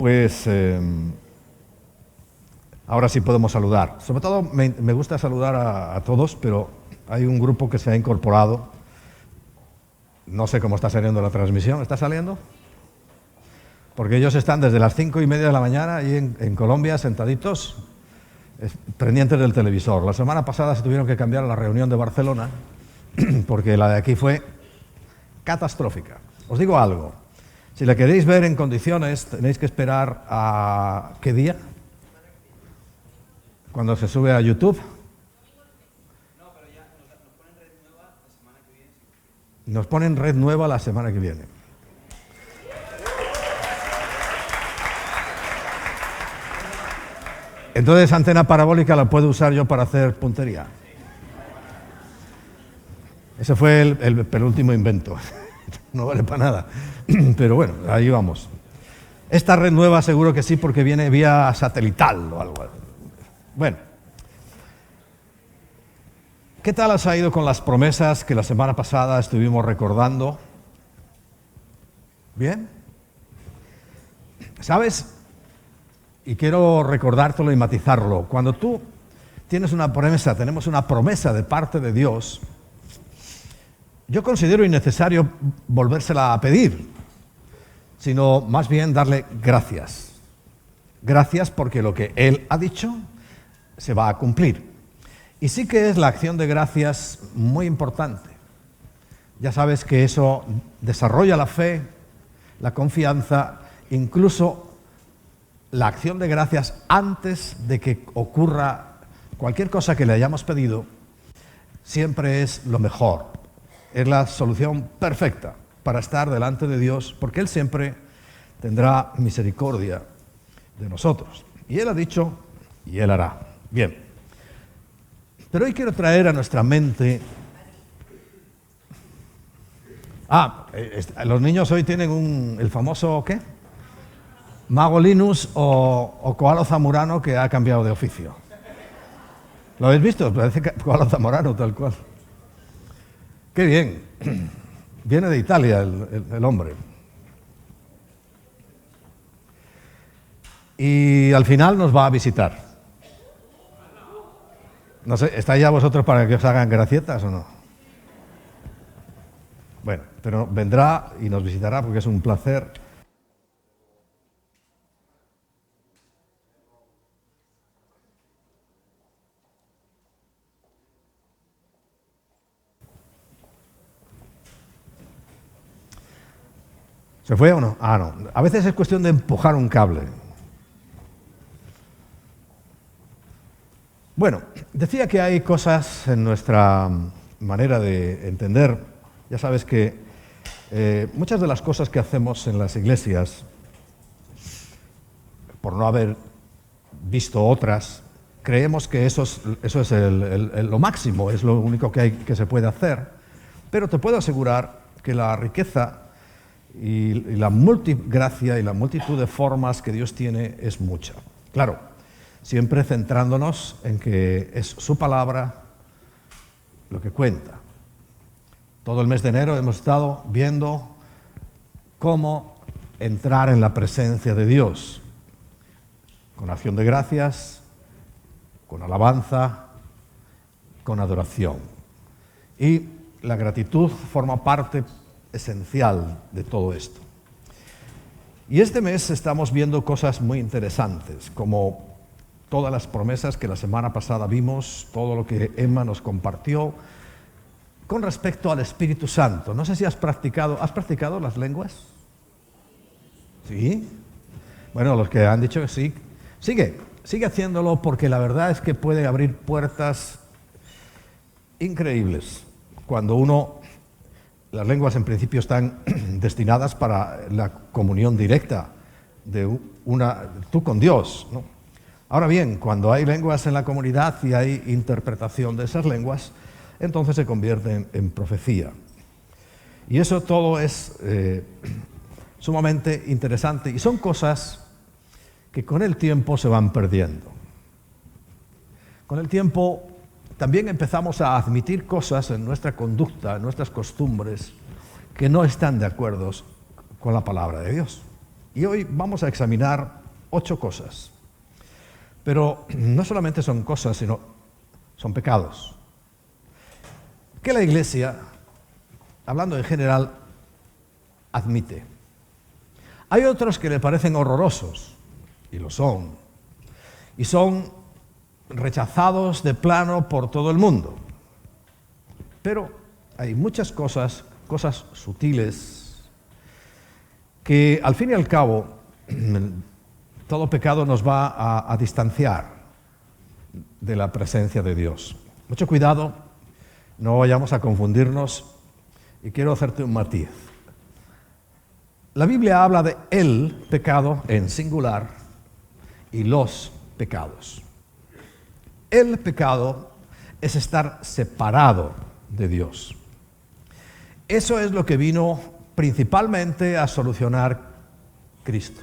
Pues ahora sí podemos saludar. Sobre todo me gusta saludar a todos, pero hay un grupo que se ha incorporado. No sé cómo está saliendo la transmisión. ¿Está saliendo? Porque ellos están desde las 5:30 de la mañana ahí en Colombia, sentaditos, pendientes del televisor. La semana pasada se tuvieron que cambiar la reunión de Barcelona porque la de aquí fue catastrófica. Os digo algo. Si la queréis ver en condiciones, tenéis que esperar a... ¿qué día? Cuando se sube a YouTube. No, pero ya nos ponen red nueva la semana que viene. Nos ponen red nueva la semana que viene. Entonces, antena parabólica la puedo usar yo para hacer puntería. Ese fue el penúltimo invento. No vale para nada. Pero bueno, ahí vamos. Esta red nueva seguro que sí, porque viene vía satelital o algo. Bueno. ¿Qué tal has ido con las promesas que la semana pasada estuvimos recordando? ¿Bien? ¿Sabes? Y quiero recordártelo y matizarlo. Cuando tú tienes una promesa, tenemos una promesa de parte de Dios, yo considero innecesario volvérsela a pedir, sino más bien darle gracias. Gracias porque lo que Él ha dicho se va a cumplir. Y sí que es la acción de gracias muy importante. Ya sabes que eso desarrolla la fe, la confianza, incluso la acción de gracias antes de que ocurra cualquier cosa que le hayamos pedido, siempre es lo mejor. Es la solución perfecta para estar delante de Dios, porque Él siempre tendrá misericordia de nosotros. Y Él ha dicho, y Él hará. Bien. Pero hoy quiero traer a nuestra mente... los niños hoy tienen el famoso, ¿qué? Mago Linus o Koalo Zamorano, que ha cambiado de oficio. ¿Lo habéis visto? Parece Koalo Zamorano, tal cual. ¡Qué bien! Viene de Italia el hombre. Y al final nos va a visitar. No sé, ¿estáis ya vosotros para que os hagan gracietas o no? Bueno, pero vendrá y nos visitará porque es un placer. ¿Se fue o no? No. A veces es cuestión de empujar un cable. Bueno, decía que hay cosas en nuestra manera de entender. Ya sabes que muchas de las cosas que hacemos en las iglesias, por no haber visto otras, creemos que eso es lo máximo, es lo único que se puede hacer. Pero te puedo asegurar que la riqueza y la multigracia y la multitud de formas que Dios tiene es mucha. Claro, siempre centrándonos en que es su palabra lo que cuenta. Todo el mes de enero hemos estado viendo cómo entrar en la presencia de Dios, con acción de gracias, con alabanza, con adoración. Y la gratitud forma parte esencial de todo esto. Y este mes estamos viendo cosas muy interesantes, como todas las promesas que la semana pasada vimos, todo lo que Emma nos compartió con respecto al Espíritu Santo. No sé si ¿has practicado las lenguas? ¿Sí? Bueno, los que han dicho que sí, sigue haciéndolo, porque la verdad es que puede abrir puertas increíbles. Las lenguas en principio están destinadas para la comunión directa de tú con Dios, ¿no? Ahora bien, cuando hay lenguas en la comunidad y hay interpretación de esas lenguas, entonces se convierten en profecía. Y eso todo es sumamente interesante, y son cosas que con el tiempo se van perdiendo. Con el tiempo también empezamos a admitir cosas en nuestra conducta, en nuestras costumbres, que no están de acuerdo con la palabra de Dios. Y hoy vamos a examinar 8 cosas. Pero no solamente son cosas, sino son pecados. Que la Iglesia, hablando en general, admite. Hay otros que le parecen horrorosos, y lo son. Y son rechazados de plano por todo el mundo. Pero hay muchas cosas sutiles, que al fin y al cabo, todo pecado nos va a distanciar de la presencia de Dios. Mucho cuidado, no vayamos a confundirnos, y quiero hacerte un matiz. La Biblia habla de el pecado en singular y los pecados. El pecado es estar separado de Dios. Eso es lo que vino principalmente a solucionar Cristo.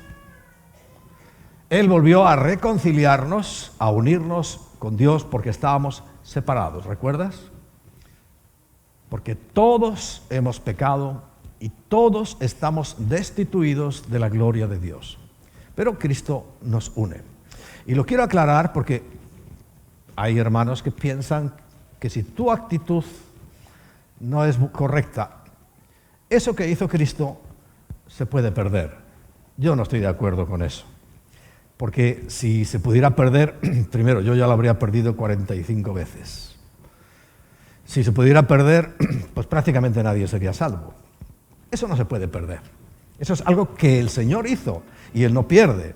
Él volvió a reconciliarnos, a unirnos con Dios porque estábamos separados, ¿recuerdas? Porque todos hemos pecado y todos estamos destituidos de la gloria de Dios. Pero Cristo nos une. Y lo quiero aclarar porque hay hermanos que piensan que si tu actitud no es correcta, eso que hizo Cristo se puede perder. Yo no estoy de acuerdo con eso. Porque si se pudiera perder, primero, yo ya lo habría perdido 45 veces. Si se pudiera perder, pues prácticamente nadie sería salvo. Eso no se puede perder. Eso es algo que el Señor hizo y Él no pierde.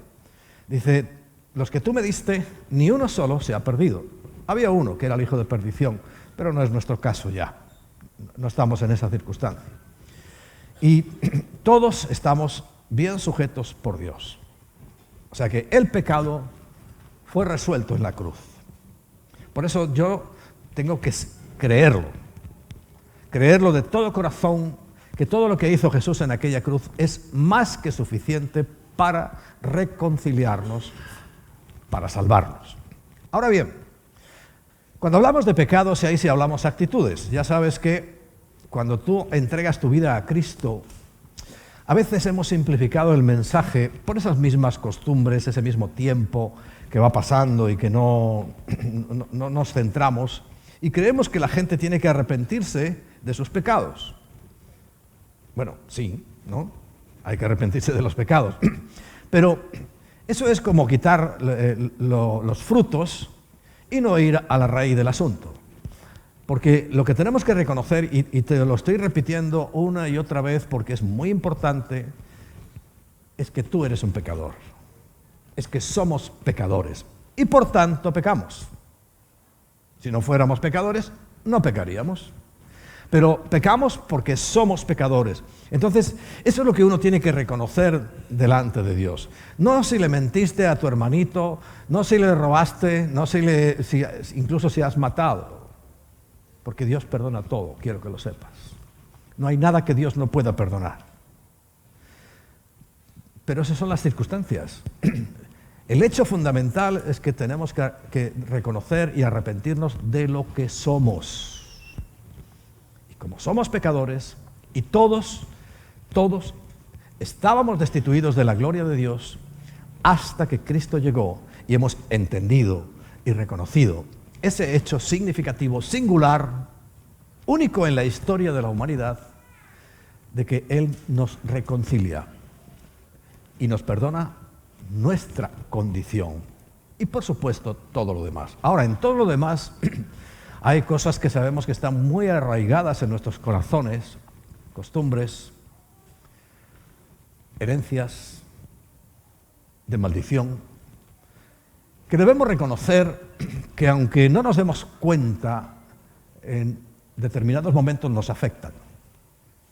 Dice, los que tú me diste, ni uno solo se ha perdido. Había uno que era el hijo de perdición, pero no es nuestro caso ya. No estamos en esa circunstancia. Y todos estamos bien sujetos por Dios. O sea que el pecado fue resuelto en la cruz. Por eso yo tengo que creerlo de todo corazón, que todo lo que hizo Jesús en aquella cruz es más que suficiente para reconciliarnos, para salvarnos. Ahora bien, cuando hablamos de pecados, y ahí sí hablamos actitudes, ya sabes que cuando tú entregas tu vida a Cristo, a veces hemos simplificado el mensaje por esas mismas costumbres, ese mismo tiempo que va pasando y que no nos centramos, y creemos que la gente tiene que arrepentirse de sus pecados. Bueno, sí, ¿no? Hay que arrepentirse de los pecados. Pero eso es como quitar los frutos y no ir a la raíz del asunto. Porque lo que tenemos que reconocer, y te lo estoy repitiendo una y otra vez porque es muy importante, es que tú eres un pecador. Es que somos pecadores. Y por tanto pecamos. Si no fuéramos pecadores, no pecaríamos. Pero pecamos porque somos pecadores. Entonces, eso es lo que uno tiene que reconocer delante de Dios. No si le mentiste a tu hermanito, no si le robaste, no incluso si has matado. Porque Dios perdona todo, quiero que lo sepas. No hay nada que Dios no pueda perdonar. Pero esas son las circunstancias. El hecho fundamental es que tenemos que reconocer y arrepentirnos de lo que somos. Y como somos pecadores, y todos estábamos destituidos de la gloria de Dios hasta que Cristo llegó y hemos entendido y reconocido ese hecho significativo, singular, único en la historia de la humanidad, de que Él nos reconcilia y nos perdona nuestra condición y, por supuesto, todo lo demás. Ahora, en todo lo demás hay cosas que sabemos que están muy arraigadas en nuestros corazones, costumbres, herencias de maldición, que debemos reconocer que aunque no nos demos cuenta, en determinados momentos nos afectan.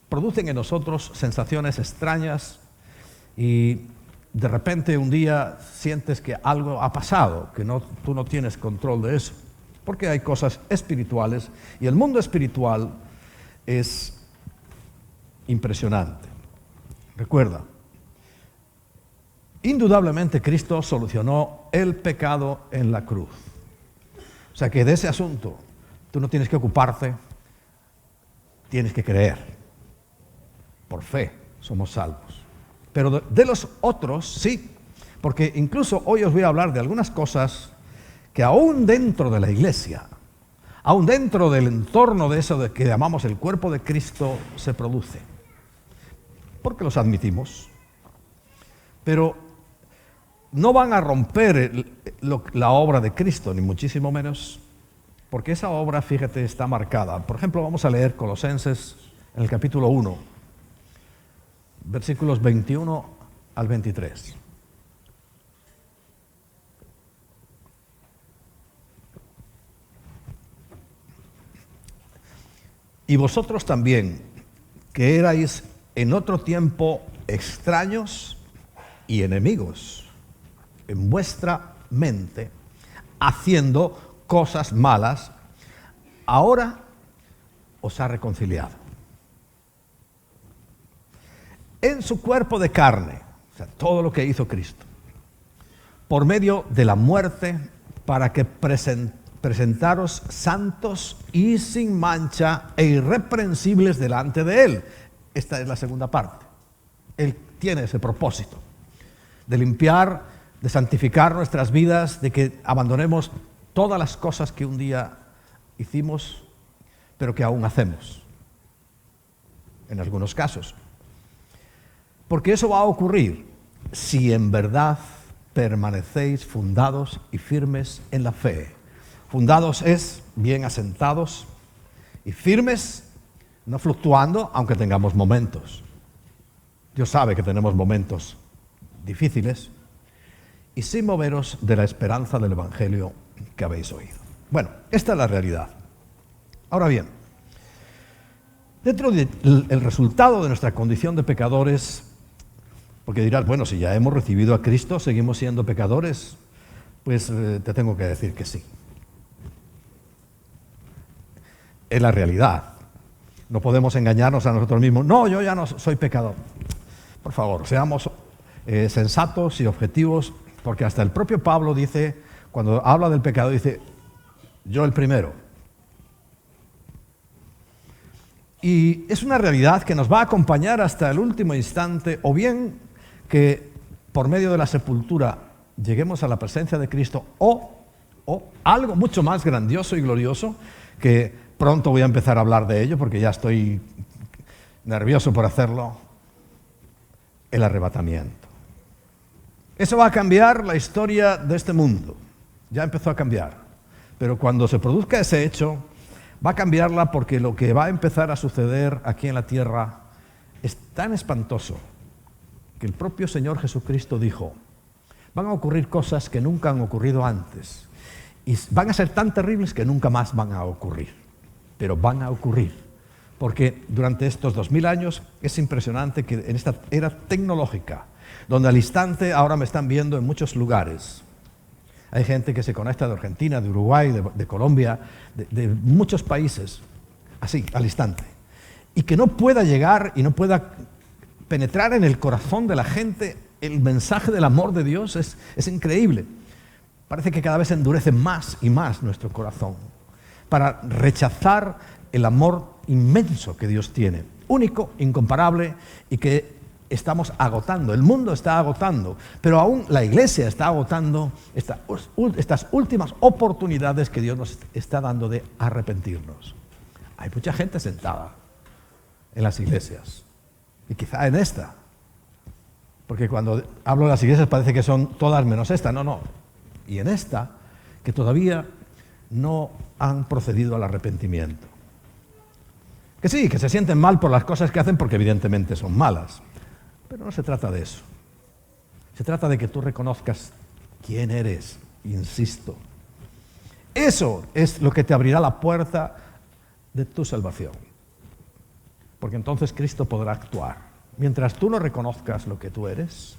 Producen en nosotros sensaciones extrañas y de repente un día sientes que algo ha pasado, que tú no tienes control de eso, porque hay cosas espirituales y el mundo espiritual es impresionante. Recuerda, indudablemente Cristo solucionó el pecado en la cruz. O sea que de ese asunto tú no tienes que ocuparte, tienes que creer. Por fe somos salvos. pero de los otros sí, porque incluso hoy os voy a hablar de algunas cosas que aún dentro de la iglesia, aún dentro del entorno de eso de que llamamos el cuerpo de Cristo, se produce. Porque los admitimos. Pero no van a romper la obra de Cristo, ni muchísimo menos, porque esa obra, fíjate, está marcada. Por ejemplo, vamos a leer Colosenses en el capítulo 1, versículos 21 al 23. Y vosotros también, que erais en otro tiempo extraños y enemigos en vuestra mente, haciendo cosas malas, ahora os ha reconciliado. En su cuerpo de carne, o sea, todo lo que hizo Cristo, por medio de la muerte, para que presentaros santos y sin mancha e irreprensibles delante de Él. Esta es la segunda parte. Él tiene ese propósito de limpiar, de santificar nuestras vidas, de que abandonemos todas las cosas que un día hicimos, pero que aún hacemos, en algunos casos. Porque eso va a ocurrir si en verdad permanecéis fundados y firmes en la fe. Fundados es bien asentados y firmes, no fluctuando, aunque tengamos momentos. Dios sabe que tenemos momentos difíciles y sin moveros de la esperanza del Evangelio que habéis oído. Bueno, esta es la realidad. Ahora bien, dentro del resultado de nuestra condición de pecadores, porque dirás, bueno, si ya hemos recibido a Cristo, ¿seguimos siendo pecadores? Pues te tengo que decir que sí. Es la realidad. No podemos engañarnos a nosotros mismos. No, yo ya no soy pecador. Por favor, seamos sensatos y objetivos, porque hasta el propio Pablo dice, cuando habla del pecado, dice, yo el primero. Y es una realidad que nos va a acompañar hasta el último instante, o bien que por medio de la sepultura lleguemos a la presencia de Cristo, o algo mucho más grandioso y glorioso, que pronto voy a empezar a hablar de ello, porque ya estoy nervioso por hacerlo, el arrebatamiento. Eso va a cambiar la historia de este mundo. Ya empezó a cambiar. Pero cuando se produzca ese hecho, va a cambiarla, porque lo que va a empezar a suceder aquí en la tierra es tan espantoso que el propio Señor Jesucristo dijo, van a ocurrir cosas que nunca han ocurrido antes y van a ser tan terribles que nunca más van a ocurrir, pero van a ocurrir, porque durante estos 2000 años es impresionante que en esta era tecnológica, donde al instante ahora me están viendo en muchos lugares. Hay gente que se conecta de Argentina, de Uruguay, de Colombia, de muchos países, así, al instante. Y que no pueda llegar y no pueda penetrar en el corazón de la gente el mensaje del amor de Dios es increíble. Parece que cada vez se endurece más y más nuestro corazón para rechazar el amor inmenso que Dios tiene, único, incomparable, y que estamos agotando. El mundo está agotando, pero aún la iglesia está agotando estas últimas oportunidades que Dios nos está dando de arrepentirnos. Hay mucha gente sentada en las iglesias, y quizá en esta, porque cuando hablo de las iglesias parece que son todas menos esta. No. Y en esta, que todavía no han procedido al arrepentimiento. Que sí, que se sienten mal por las cosas que hacen, porque evidentemente son malas. Pero no se trata de eso. Se trata de que tú reconozcas quién eres, insisto. Eso es lo que te abrirá la puerta de tu salvación. Porque entonces Cristo podrá actuar. Mientras tú no reconozcas lo que tú eres,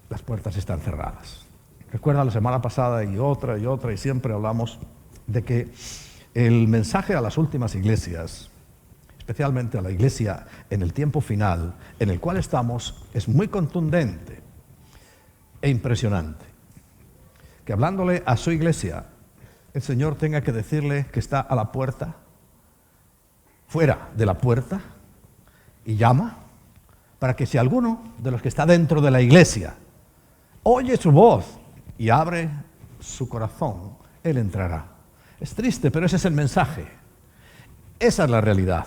las puertas están cerradas. Recuerda la semana pasada y otra, y siempre hablamos de que el mensaje a las últimas iglesias, especialmente a la iglesia en el tiempo final, en el cual estamos, es muy contundente e impresionante. Que hablándole a su iglesia, el Señor tenga que decirle que está a la puerta, fuera de la puerta, y llama para que si alguno de los que está dentro de la iglesia oye su voz y abre su corazón, Él entrará. Es triste, pero ese es el mensaje. Esa es la realidad.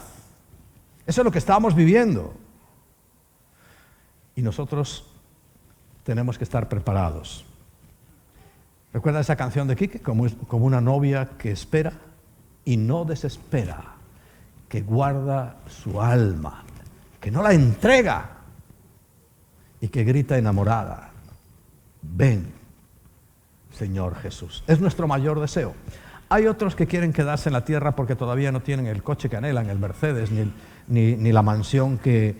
Eso es lo que estamos viviendo. Y nosotros tenemos que estar preparados. ¿Recuerdan esa canción de Quique? Como una novia que espera y no desespera, que guarda su alma, que no la entrega y que grita enamorada: ven, Señor Jesús. Es nuestro mayor deseo. Hay otros que quieren quedarse en la tierra porque todavía no tienen el coche que anhelan, el Mercedes, ni la mansión que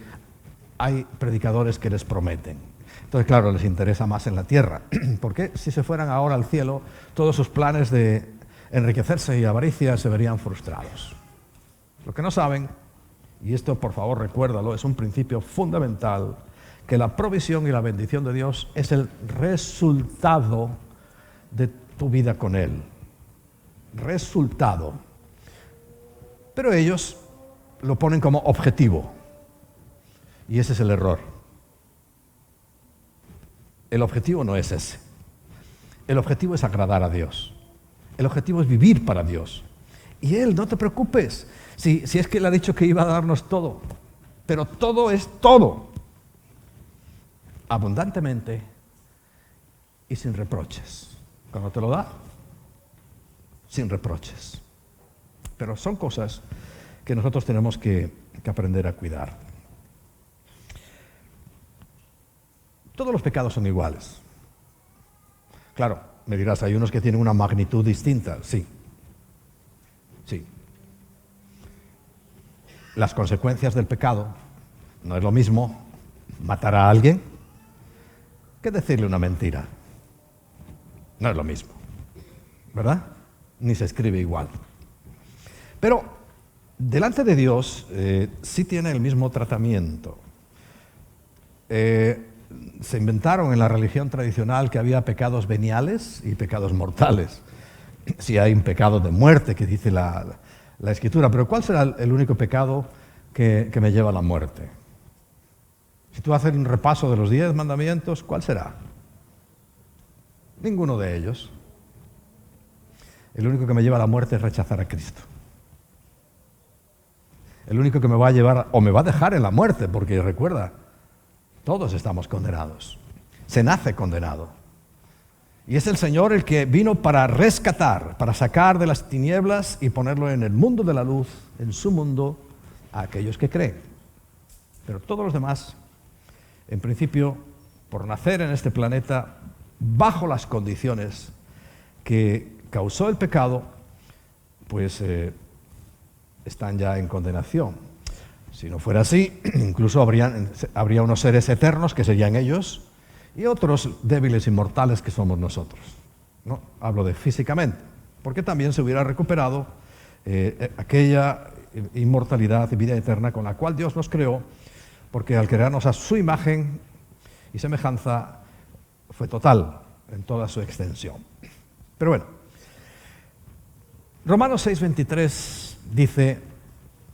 hay predicadores que les prometen. Entonces, claro, les interesa más en la tierra, porque si se fueran ahora al cielo, todos sus planes de enriquecerse y avaricia se verían frustrados. Lo que no saben, y esto por favor recuérdalo, es un principio fundamental, que la provisión y la bendición de Dios es el resultado de tu vida con Él. Resultado. Pero ellos lo ponen como objetivo, y ese es el error. El objetivo no es ese. El objetivo es agradar a Dios. El objetivo es vivir para Dios. Y Él, no te preocupes, si es que Él ha dicho que iba a darnos todo, pero todo es todo, abundantemente y sin reproches. Cuando te lo da, sin reproches. Pero son cosas que nosotros tenemos que aprender a cuidar. Todos los pecados son iguales. Claro, me dirás, hay unos que tienen una magnitud distinta. Sí. Sí. Las consecuencias del pecado no es lo mismo matar a alguien que decirle una mentira. No es lo mismo, ¿verdad? Ni se escribe igual. Pero delante de Dios sí tiene el mismo tratamiento. Se inventaron en la religión tradicional que había pecados veniales y pecados mortales. Si hay un pecado de muerte que dice la Escritura, pero ¿cuál será el único pecado que me lleva a la muerte? Si tú haces un repaso de los 10 mandamientos, ¿cuál será? Ninguno de ellos. El único que me lleva a la muerte es rechazar a Cristo. El único que me va a llevar, o me va a dejar en la muerte, porque recuerda, todos estamos condenados. Se nace condenado. Y es el Señor el que vino para rescatar, para sacar de las tinieblas y ponerlo en el mundo de la luz, en su mundo, a aquellos que creen. Pero todos los demás, en principio, por nacer en este planeta, bajo las condiciones que causó el pecado, pues están ya en condenación. Si no fuera así, incluso habría unos seres eternos que serían ellos y otros débiles y mortales que somos nosotros. ¿No? Hablo de físicamente, porque también se hubiera recuperado aquella inmortalidad y vida eterna con la cual Dios nos creó, porque al crearnos a su imagen y semejanza fue total en toda su extensión. Pero bueno, Romanos 6:23 dice: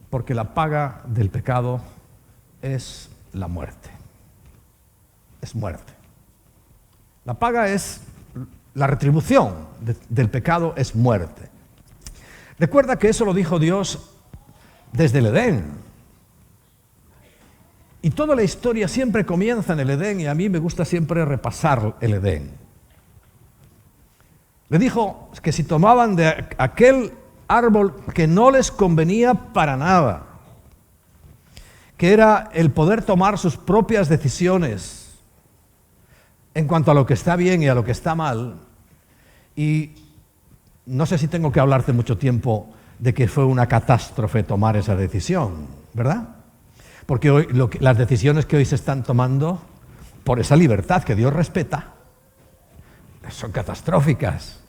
porque la paga del pecado es la muerte. Es muerte. La paga es la retribución del pecado, es muerte. Recuerda que eso lo dijo Dios desde el Edén. Y toda la historia siempre comienza en el Edén, y a mí me gusta siempre repasar el Edén. Le dijo que si tomaban de aquel árbol que no les convenía para nada, que era el poder tomar sus propias decisiones en cuanto a lo que está bien y a lo que está mal, y no sé si tengo que hablarte mucho tiempo de que fue una catástrofe tomar esa decisión, ¿verdad? Porque hoy, las decisiones que hoy se están tomando por esa libertad que Dios respeta son catastróficas.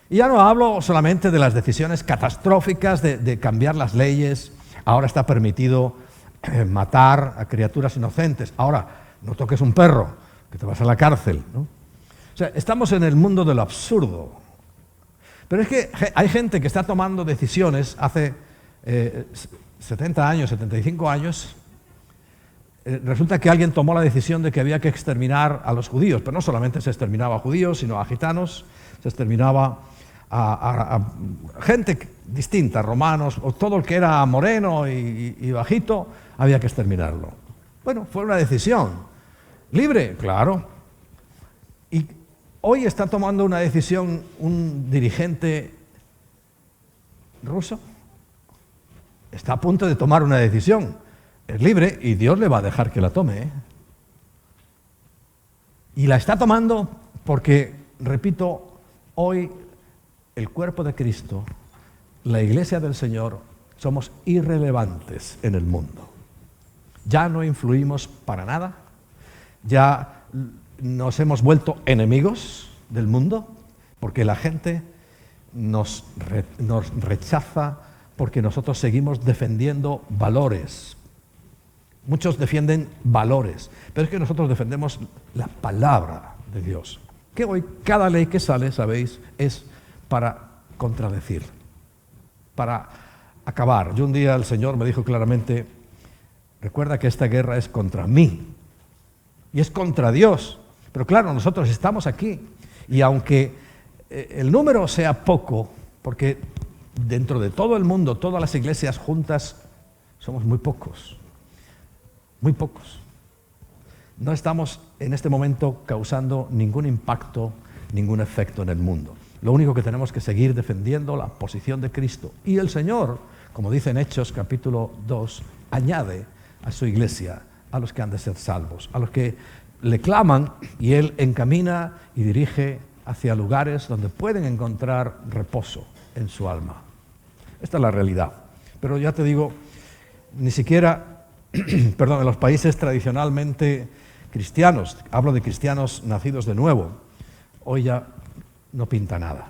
Y ya no hablo solamente de las decisiones catastróficas de cambiar las leyes. Ahora está permitido matar a criaturas inocentes. Ahora, no toques un perro, que te vas a la cárcel, ¿no? O sea, estamos en el mundo de lo absurdo. Pero es que hay gente que está tomando decisiones hace 70 años, 75 años, resulta que alguien tomó la decisión de que había que exterminar a los judíos, pero no solamente se exterminaba a judíos, sino a gitanos, se exterminaba a gente distinta, romanos, o todo el que era moreno y bajito, había que exterminarlo. Bueno, fue una decisión. ¿Libre? Claro. Y hoy está tomando una decisión un dirigente ruso. Está a punto de tomar una decisión. Es libre y Dios le va a dejar que la tome, ¿eh? Y la está tomando porque, repito, hoy el cuerpo de Cristo, la iglesia del Señor, somos irrelevantes en el mundo. Ya no influimos para nada, ya nos hemos vuelto enemigos del mundo, porque la gente nos rechaza porque nosotros seguimos defendiendo valores. Muchos defienden valores, pero es que nosotros defendemos la palabra de Dios. Que hoy cada ley que sale, sabéis, es para contradecir, para acabar. Yo un día el Señor me dijo claramente, recuerda que esta guerra es contra mí y es contra Dios. Pero claro, nosotros estamos aquí y aunque el número sea poco, porque dentro de todo el mundo, todas las iglesias juntas, somos muy pocos. Muy pocos. No estamos en este momento causando ningún impacto, ningún efecto en el mundo. Lo único que tenemos que seguir defendiendo la posición de Cristo. Y el Señor, como dice en Hechos capítulo 2, añade a su iglesia a los que han de ser salvos, a los que le claman y Él encamina y dirige hacia lugares donde pueden encontrar reposo en su alma. Esta es la realidad. Pero ya te digo, ni siquiera perdón, en los países tradicionalmente cristianos, hablo de cristianos nacidos de nuevo, hoy ya no pinta nada.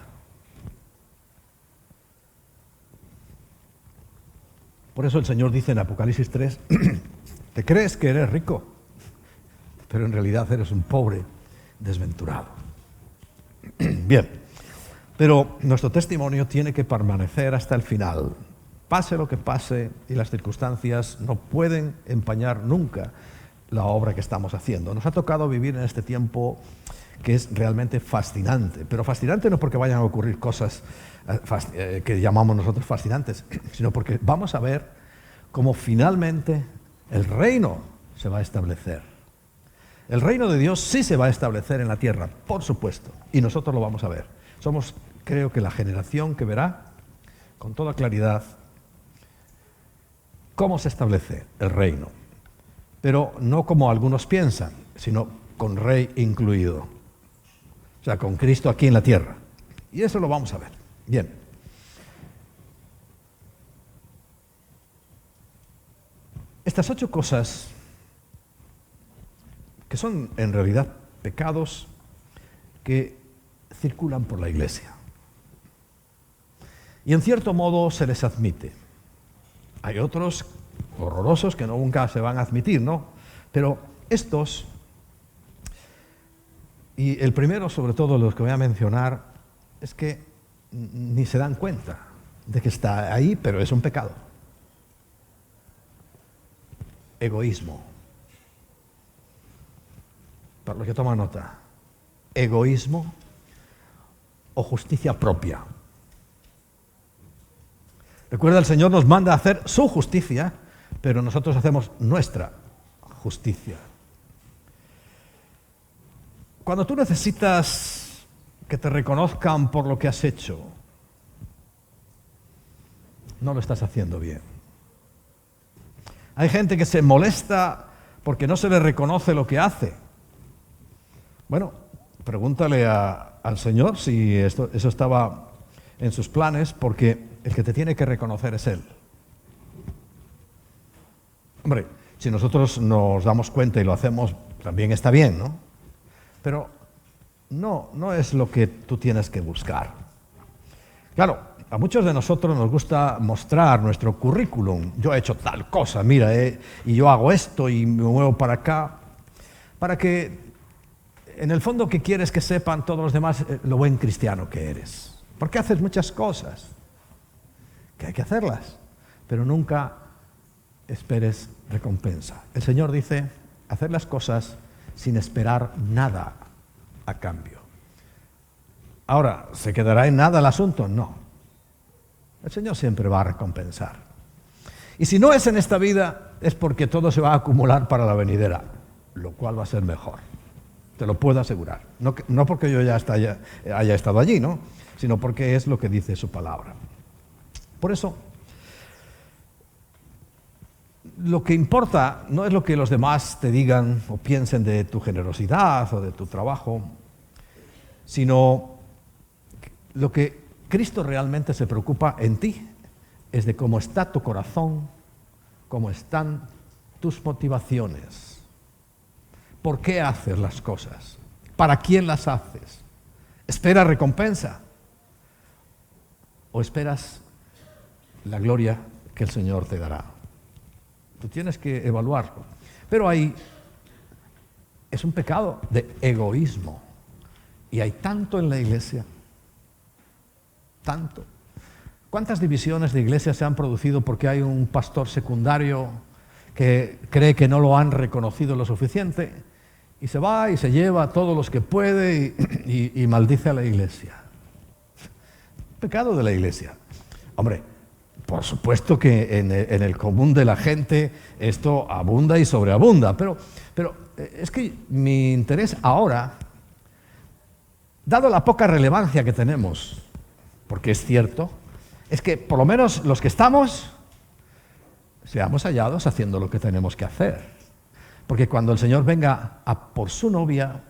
Por eso el Señor dice en Apocalipsis 3, te crees que eres rico, pero en realidad eres un pobre desventurado. Bien, pero nuestro testimonio tiene que permanecer hasta el final. Pase lo que pase y las circunstancias no pueden empañar nunca la obra que estamos haciendo. Nos ha tocado vivir en este tiempo que es realmente fascinante, pero fascinante no porque vayan a ocurrir cosas que llamamos nosotros fascinantes, sino porque vamos a ver cómo finalmente el reino se va a establecer. El reino de Dios sí se va a establecer en la tierra, por supuesto, y nosotros lo vamos a ver. Somos, creo que, la generación que verá con toda claridad cómo se establece el reino, pero no como algunos piensan, sino con rey incluido, o sea, con Cristo aquí en la tierra. Y eso lo vamos a ver. Bien. Estas 8 cosas, que son en realidad pecados que circulan por la iglesia, y en cierto modo se les admite. Hay otros horrorosos que nunca se van a admitir, ¿no? Pero estos, y el primero sobre todo los que voy a mencionar, es que ni se dan cuenta de que está ahí, pero es un pecado. Egoísmo. Para los que toman nota. Egoísmo o justicia propia. Recuerda, el Señor nos manda a hacer su justicia, pero nosotros hacemos nuestra justicia. Cuando tú necesitas que te reconozcan por lo que has hecho, no lo estás haciendo bien. Hay gente que se molesta porque no se le reconoce lo que hace. Bueno, pregúntale al Señor si eso estaba en sus planes, porque el que te tiene que reconocer es Él. Hombre, si nosotros nos damos cuenta y lo hacemos, también está bien, ¿no? Pero no es lo que tú tienes que buscar. Claro, a muchos de nosotros nos gusta mostrar nuestro currículum. Yo he hecho tal cosa, mira, y yo hago esto y me muevo para acá, para que, en el fondo, que quieres que sepan todos los demás lo buen cristiano que eres. Porque haces muchas cosas que hay que hacerlas, pero nunca esperes recompensa. El Señor dice, hacer las cosas sin esperar nada a cambio. Ahora, ¿se quedará en nada el asunto? No. El Señor siempre va a recompensar. Y si no es en esta vida, es porque todo se va a acumular para la venidera, lo cual va a ser mejor. Te lo puedo asegurar. No porque yo ya haya estado allí, ¿no? Sino porque es lo que dice su palabra. Por eso, lo que importa no es lo que los demás te digan o piensen de tu generosidad o de tu trabajo, sino lo que Cristo realmente se preocupa en ti es de cómo está tu corazón, cómo están tus motivaciones. ¿Por qué haces las cosas? ¿Para quién las haces? ¿Esperas recompensa? ¿O esperas la gloria que el Señor te dará? Tú tienes que evaluarlo. Pero ahí es un pecado de egoísmo. Y hay tanto en la iglesia, tanto. ¿Cuántas divisiones de iglesia se han producido porque hay un pastor secundario que cree que no lo han reconocido lo suficiente y se va y se lleva a todos los que puede y maldice a la iglesia? Pecado de la iglesia. Hombre, por supuesto que en el común de la gente esto abunda y sobreabunda, pero es que mi interés ahora, dado la poca relevancia que tenemos, porque es cierto, es que por lo menos los que estamos seamos hallados haciendo lo que tenemos que hacer. Porque cuando el Señor venga a por su novia,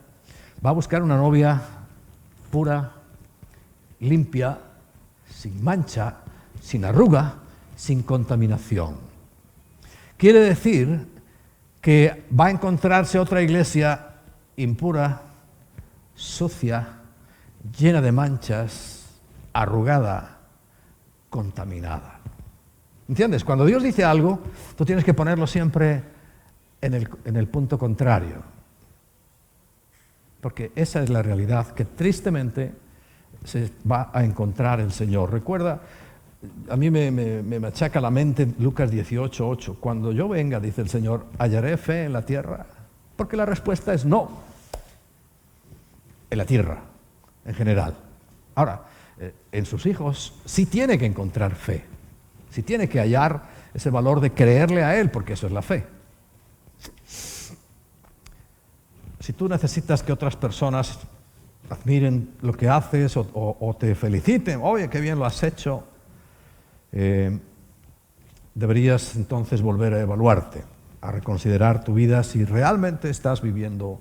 va a buscar una novia pura, limpia, sin mancha, sin arruga, sin contaminación. Quiere decir que va a encontrarse otra iglesia impura, sucia, llena de manchas, arrugada, contaminada. ¿Entiendes? Cuando Dios dice algo, tú tienes que ponerlo siempre en el punto contrario. Porque esa es la realidad que tristemente se va a encontrar el Señor. Recuerda, a mí me machaca la mente Lucas 18:8. Cuando yo venga, dice el Señor, ¿hallaré fe en la tierra? Porque la respuesta es no. En la tierra, en general. Ahora, en sus hijos sí tiene que encontrar fe. Sí tiene que hallar ese valor de creerle a Él, porque eso es la fe. Si tú necesitas que otras personas admiren lo que haces o te feliciten, oye, qué bien lo has hecho, deberías entonces volver a evaluarte, a reconsiderar tu vida si realmente estás viviendo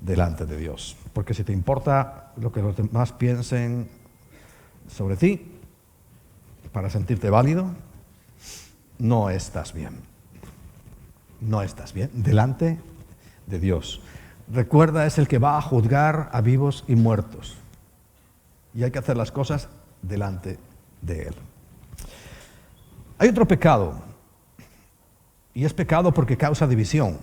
delante de Dios. Porque si te importa lo que los demás piensen sobre ti, para sentirte válido, no estás bien. No estás bien delante de Dios. Recuerda, es el que va a juzgar a vivos y muertos. Y hay que hacer las cosas delante de Él. Hay otro pecado, y es pecado porque causa división.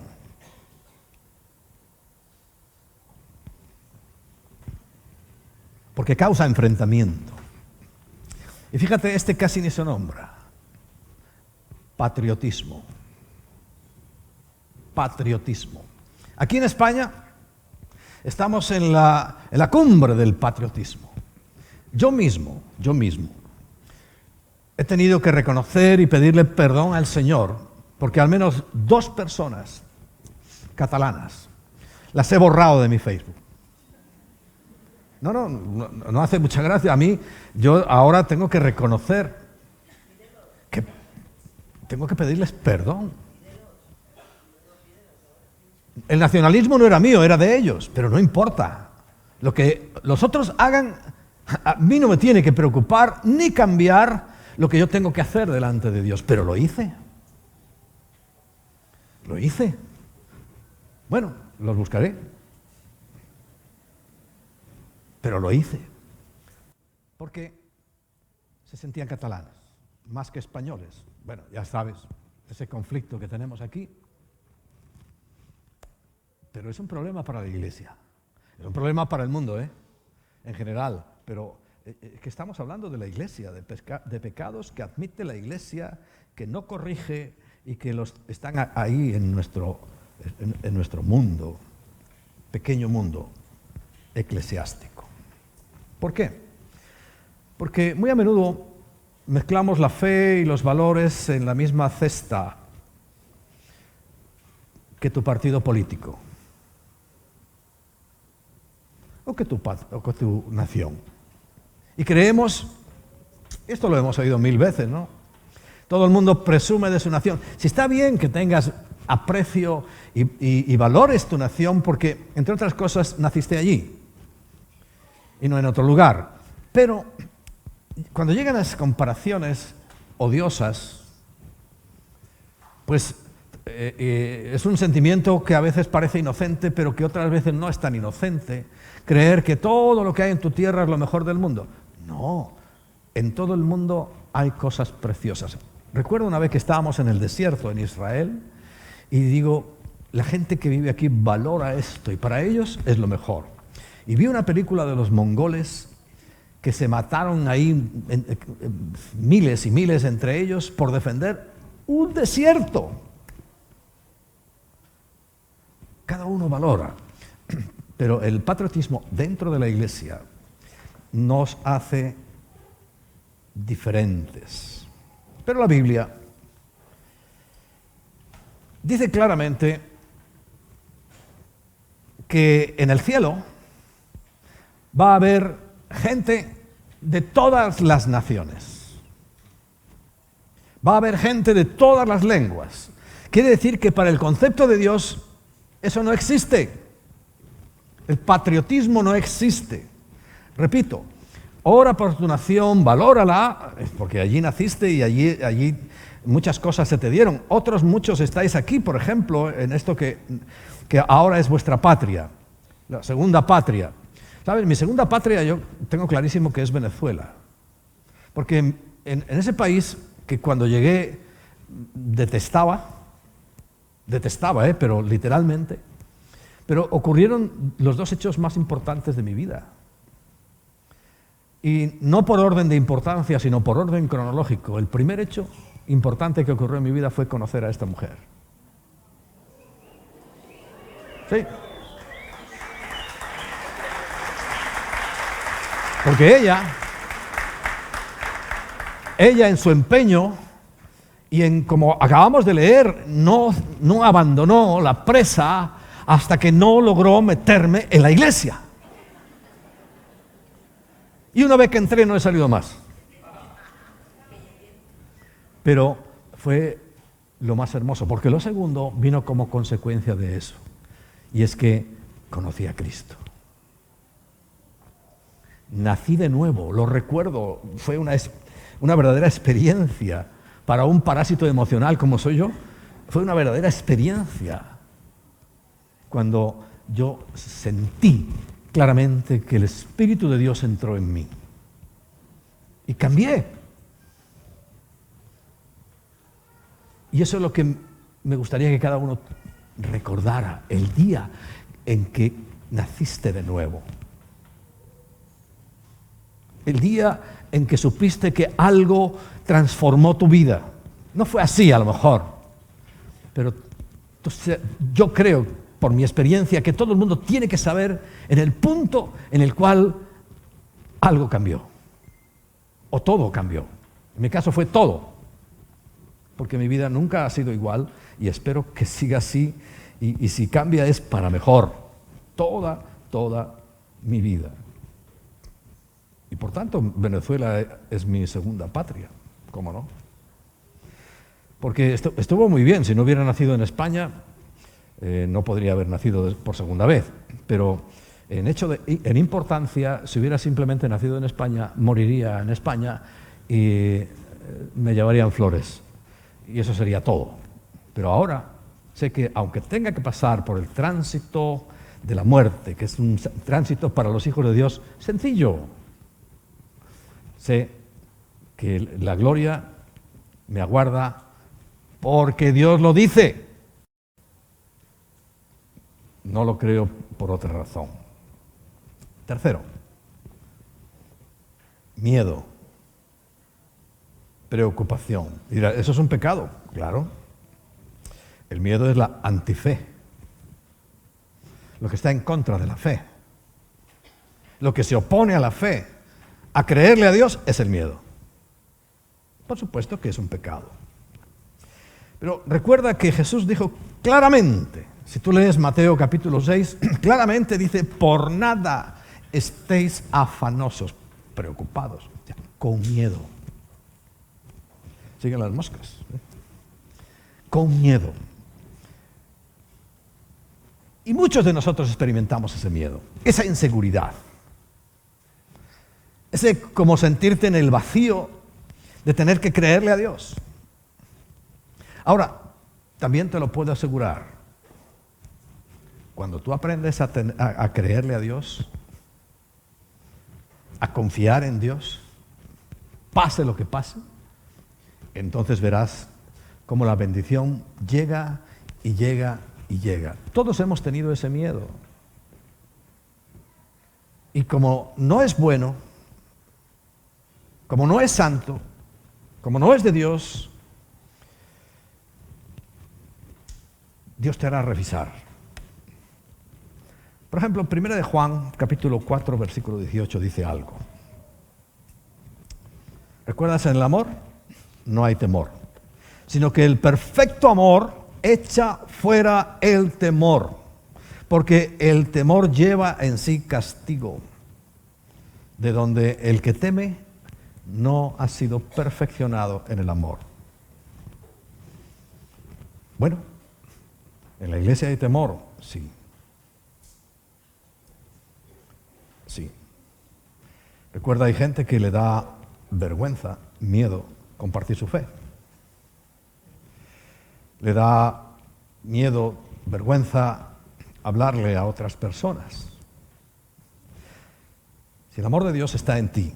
Porque causa enfrentamiento. Y fíjate, este casi ni se nombra. Patriotismo. Patriotismo. Aquí en España estamos en la cumbre del patriotismo. Yo mismo he tenido que reconocer y pedirle perdón al Señor porque al menos 2 personas catalanas las he borrado de mi Facebook. No hace mucha gracia. A mí, yo ahora tengo que reconocer que tengo que pedirles perdón. El nacionalismo no era mío, era de ellos, pero no importa. Lo que los otros hagan, a mí no me tiene que preocupar ni cambiar lo que yo tengo que hacer delante de Dios. Pero lo hice. Lo hice. Bueno, los buscaré. Pero lo hice. Porque se sentían catalanes, más que españoles. Bueno, ya sabes, ese conflicto que tenemos aquí. Pero es un problema para la iglesia. Es un problema para el mundo, en general. Pero que estamos hablando de la iglesia, de pecados que admite la iglesia, que no corrige y que están ahí en nuestro mundo, pequeño mundo eclesiástico. ¿Por qué? Porque muy a menudo mezclamos la fe y los valores en la misma cesta que tu partido político o que tu nación. Y creemos, esto lo hemos oído 1000 veces, ¿no? Todo el mundo presume de su nación. Si está bien que tengas aprecio y valores tu nación porque, entre otras cosas, naciste allí y no en otro lugar. Pero cuando llegan las comparaciones odiosas, pues es un sentimiento que a veces parece inocente, pero que otras veces no es tan inocente. Creer que todo lo que hay en tu tierra es lo mejor del mundo. No, en todo el mundo hay cosas preciosas. Recuerdo una vez que estábamos en el desierto en Israel y digo, la gente que vive aquí valora esto y para ellos es lo mejor. Y vi una película de los mongoles que se mataron ahí miles y miles entre ellos por defender un desierto. Cada uno valora, pero el patriotismo dentro de la Iglesia nos hace diferentes. Pero la Biblia dice claramente que en el cielo va a haber gente de todas las naciones. Va a haber gente de todas las lenguas. Quiere decir que para el concepto de Dios eso no existe. El patriotismo no existe. Repito, ora por tu nación, valórala, porque allí naciste y allí muchas cosas se te dieron. Otros muchos estáis aquí, por ejemplo, en esto que ahora es vuestra patria, la segunda patria. ¿Sabes? Mi segunda patria yo tengo clarísimo que es Venezuela. Porque en ese país que cuando llegué detestaba, pero literalmente, pero ocurrieron los dos hechos más importantes de mi vida. Y no por orden de importancia, sino por orden cronológico. El primer hecho importante que ocurrió en mi vida fue conocer a esta mujer. Sí. Porque ella en su empeño y en, como acabamos de leer, no abandonó la presa hasta que no logró meterme en la iglesia. Y una vez que entré no he salido más. Pero fue lo más hermoso, porque lo segundo vino como consecuencia de eso. Y es que conocí a Cristo. Nací de nuevo, lo recuerdo, fue una verdadera experiencia. Para un parásito emocional como soy yo, fue una verdadera experiencia. Cuando yo sentí claramente que el Espíritu de Dios entró en mí. Y cambié. Y eso es lo que me gustaría que cada uno recordara, el día en que naciste de nuevo. El día en que supiste que algo transformó tu vida. No fue así a lo mejor, pero yo creo, por mi experiencia, que todo el mundo tiene que saber en el punto en el cual algo cambió. O todo cambió. En mi caso fue todo. Porque mi vida nunca ha sido igual y espero que siga así. Y si cambia es para mejor. Toda mi vida. Y por tanto, Venezuela es mi segunda patria. ¿Cómo no? Porque estuvo muy bien. Si no hubiera nacido en España, no podría haber nacido por segunda vez. Pero en importancia, si hubiera simplemente nacido en España, moriría en España y me llevarían flores. Y eso sería todo. Pero ahora sé que aunque tenga que pasar por el tránsito de la muerte, que es un tránsito para los hijos de Dios sencillo, sé que la gloria me aguarda porque Dios lo dice. No lo creo por otra razón. Tercero, miedo, preocupación. Dirá, ¿eso es un pecado? Claro. El miedo es la antife, lo que está en contra de la fe. Lo que se opone a la fe, a creerle a Dios, es el miedo. Por supuesto que es un pecado. Pero recuerda que Jesús dijo claramente, si tú lees Mateo capítulo 6, claramente dice, por nada estéis afanosos, preocupados, con miedo. Siguen las moscas. Con miedo. Y muchos de nosotros experimentamos ese miedo, esa inseguridad. Ese como sentirte en el vacío de tener que creerle a Dios. Ahora, también te lo puedo asegurar, cuando tú aprendes a creerle a Dios, a confiar en Dios, pase lo que pase, entonces verás cómo la bendición llega y llega y llega. Todos hemos tenido ese miedo. Y como no es bueno, como no es santo, como no es de Dios, Dios te hará revisar. Por ejemplo, 1 de Juan, capítulo 4, versículo 18, dice algo. ¿Recuerdas? En el amor no hay temor, sino que el perfecto amor echa fuera el temor, porque el temor lleva en sí castigo, de donde el que teme no ha sido perfeccionado en el amor. Bueno, en la iglesia hay temor, sí. Sí. Recuerda, hay gente que le da vergüenza, miedo, compartir su fe. Le da miedo, vergüenza, hablarle a otras personas. Si el amor de Dios está en ti,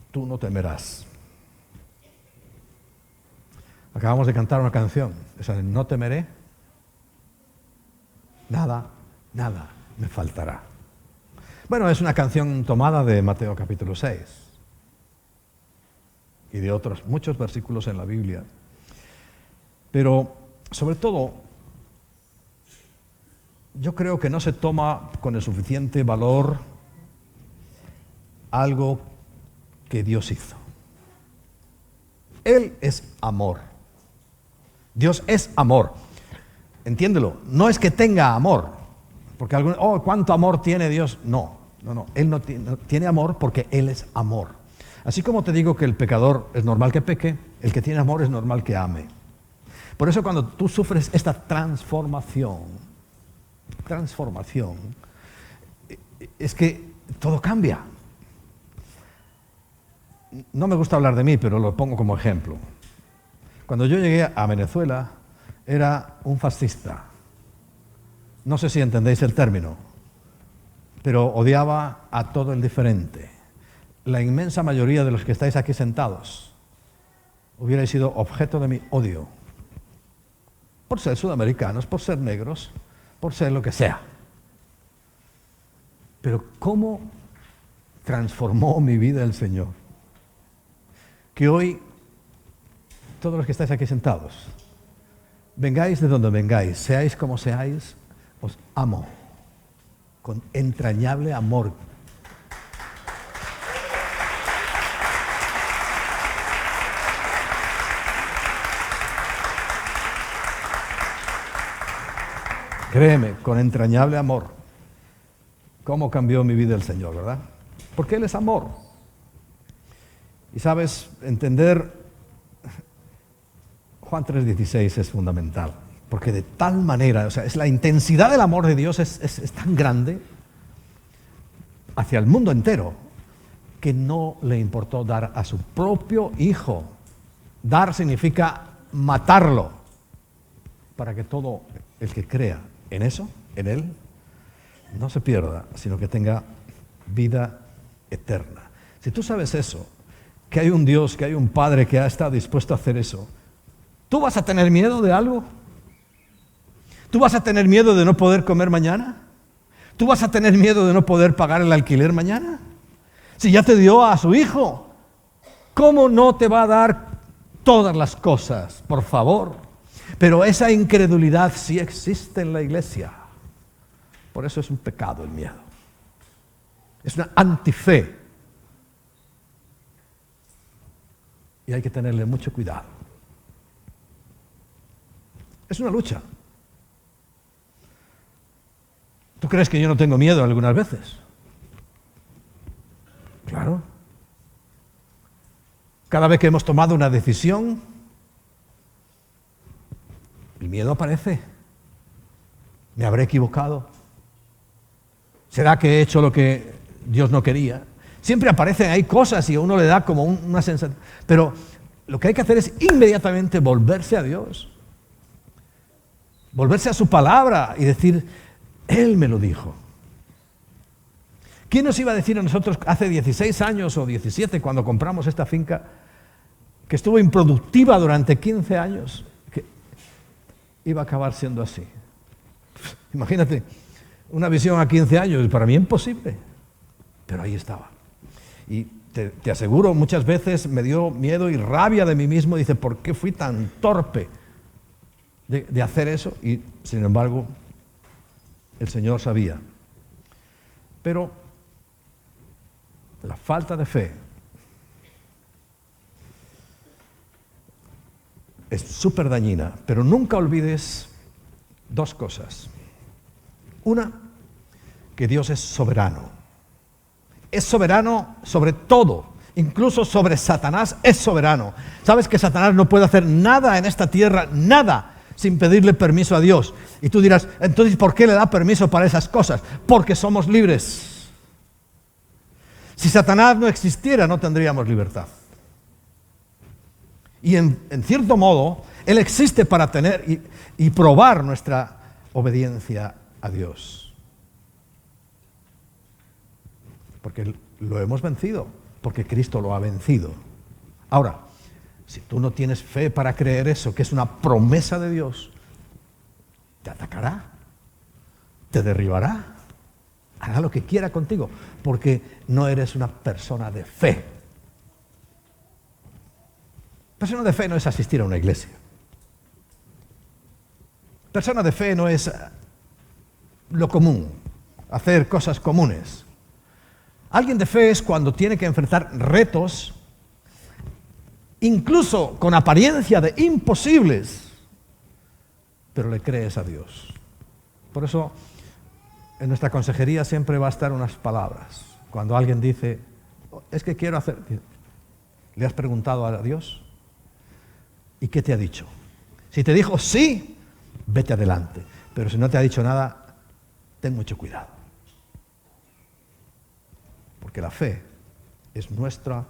tú no temerás. Acabamos de cantar una canción, esa de no temeré, nada me faltará. Bueno, es una canción tomada de Mateo capítulo 6 y de otros muchos versículos en la Biblia. Pero, sobre todo, yo creo que no se toma con el suficiente valor algo que Dios hizo. Él es amor. Dios es amor. Entiéndelo, no es que tenga amor, porque algunos, ¿cuánto amor tiene Dios? No. Él no tiene amor porque Él es amor. Así como te digo que el pecador es normal que peque, el que tiene amor es normal que ame. Por eso cuando tú sufres esta transformación, es que todo cambia. No me gusta hablar de mí, pero lo pongo como ejemplo. Cuando yo llegué a Venezuela, era un fascista. No sé si entendéis el término, pero odiaba a todo el diferente. La inmensa mayoría de los que estáis aquí sentados hubierais sido objeto de mi odio. Por ser sudamericanos, por ser negros, por ser lo que sea. Pero ¿cómo transformó mi vida el Señor? Que hoy, todos los que estáis aquí sentados, vengáis de donde vengáis, seáis como seáis, os amo con entrañable amor. Créeme, con entrañable amor. ¿Cómo cambió mi vida el Señor, verdad? Porque Él es amor. Y sabes, entender Juan 3:16 es fundamental. Porque de tal manera, es la intensidad del amor de Dios es tan grande hacia el mundo entero que no le importó dar a su propio Hijo. Dar significa matarlo, para que todo el que crea en eso, en Él, no se pierda, sino que tenga vida eterna. Si tú sabes eso, que hay un Dios, que hay un Padre que ha estado dispuesto a hacer eso, ¿tú vas a tener miedo de algo? ¿Tú vas a tener miedo de no poder comer mañana? ¿Tú vas a tener miedo de no poder pagar el alquiler mañana? Si ya te dio a su Hijo, ¿cómo no te va a dar todas las cosas? Por favor. Pero esa incredulidad sí existe en la iglesia. Por eso es un pecado el miedo. Es una antife. Y hay que tenerle mucho cuidado. Es una lucha. ¿Tú crees que yo no tengo miedo algunas veces? Claro. Cada vez que hemos tomado una decisión, el miedo aparece. ¿Me habré equivocado? ¿Será que he hecho lo que Dios no quería? Siempre aparecen ahí cosas y a uno le da como una sensación. Pero lo que hay que hacer es inmediatamente volverse a Dios. Volverse a su palabra y decir, Él me lo dijo. ¿Quién nos iba a decir a nosotros hace 16 años o 17 cuando compramos esta finca que estuvo improductiva durante 15 años que iba a acabar siendo así? Imagínate, una visión a 15 años, para mí imposible, pero ahí estaba. Y te aseguro, muchas veces me dio miedo y rabia de mí mismo. Dice, ¿por qué fui tan torpe de hacer eso? Y sin embargo, el Señor sabía. Pero la falta de fe es súper dañina. Pero nunca olvides dos cosas. Una, que Dios es soberano. Es soberano sobre todo, incluso sobre Satanás es soberano. ¿Sabes que Satanás no puede hacer nada en esta tierra, nada, sin pedirle permiso a Dios? Y tú dirás, entonces, ¿por qué le da permiso para esas cosas? Porque somos libres. Si Satanás no existiera, no tendríamos libertad. Y en cierto modo, Él existe para tener y probar nuestra obediencia a Dios. Porque lo hemos vencido, porque Cristo lo ha vencido. Ahora, si tú no tienes fe para creer eso, que es una promesa de Dios, te atacará, te derribará, hará lo que quiera contigo, porque no eres una persona de fe. Persona de fe no es asistir a una iglesia. Persona de fe no es lo común, hacer cosas comunes. Alguien de fe es cuando tiene que enfrentar retos, incluso con apariencia de imposibles, pero le crees a Dios. Por eso, en nuestra consejería siempre va a estar unas palabras. Cuando alguien dice, es que quiero hacer... ¿Le has preguntado a Dios? ¿Y qué te ha dicho? Si te dijo sí, vete adelante. Pero si no te ha dicho nada, ten mucho cuidado. Porque la fe es nuestro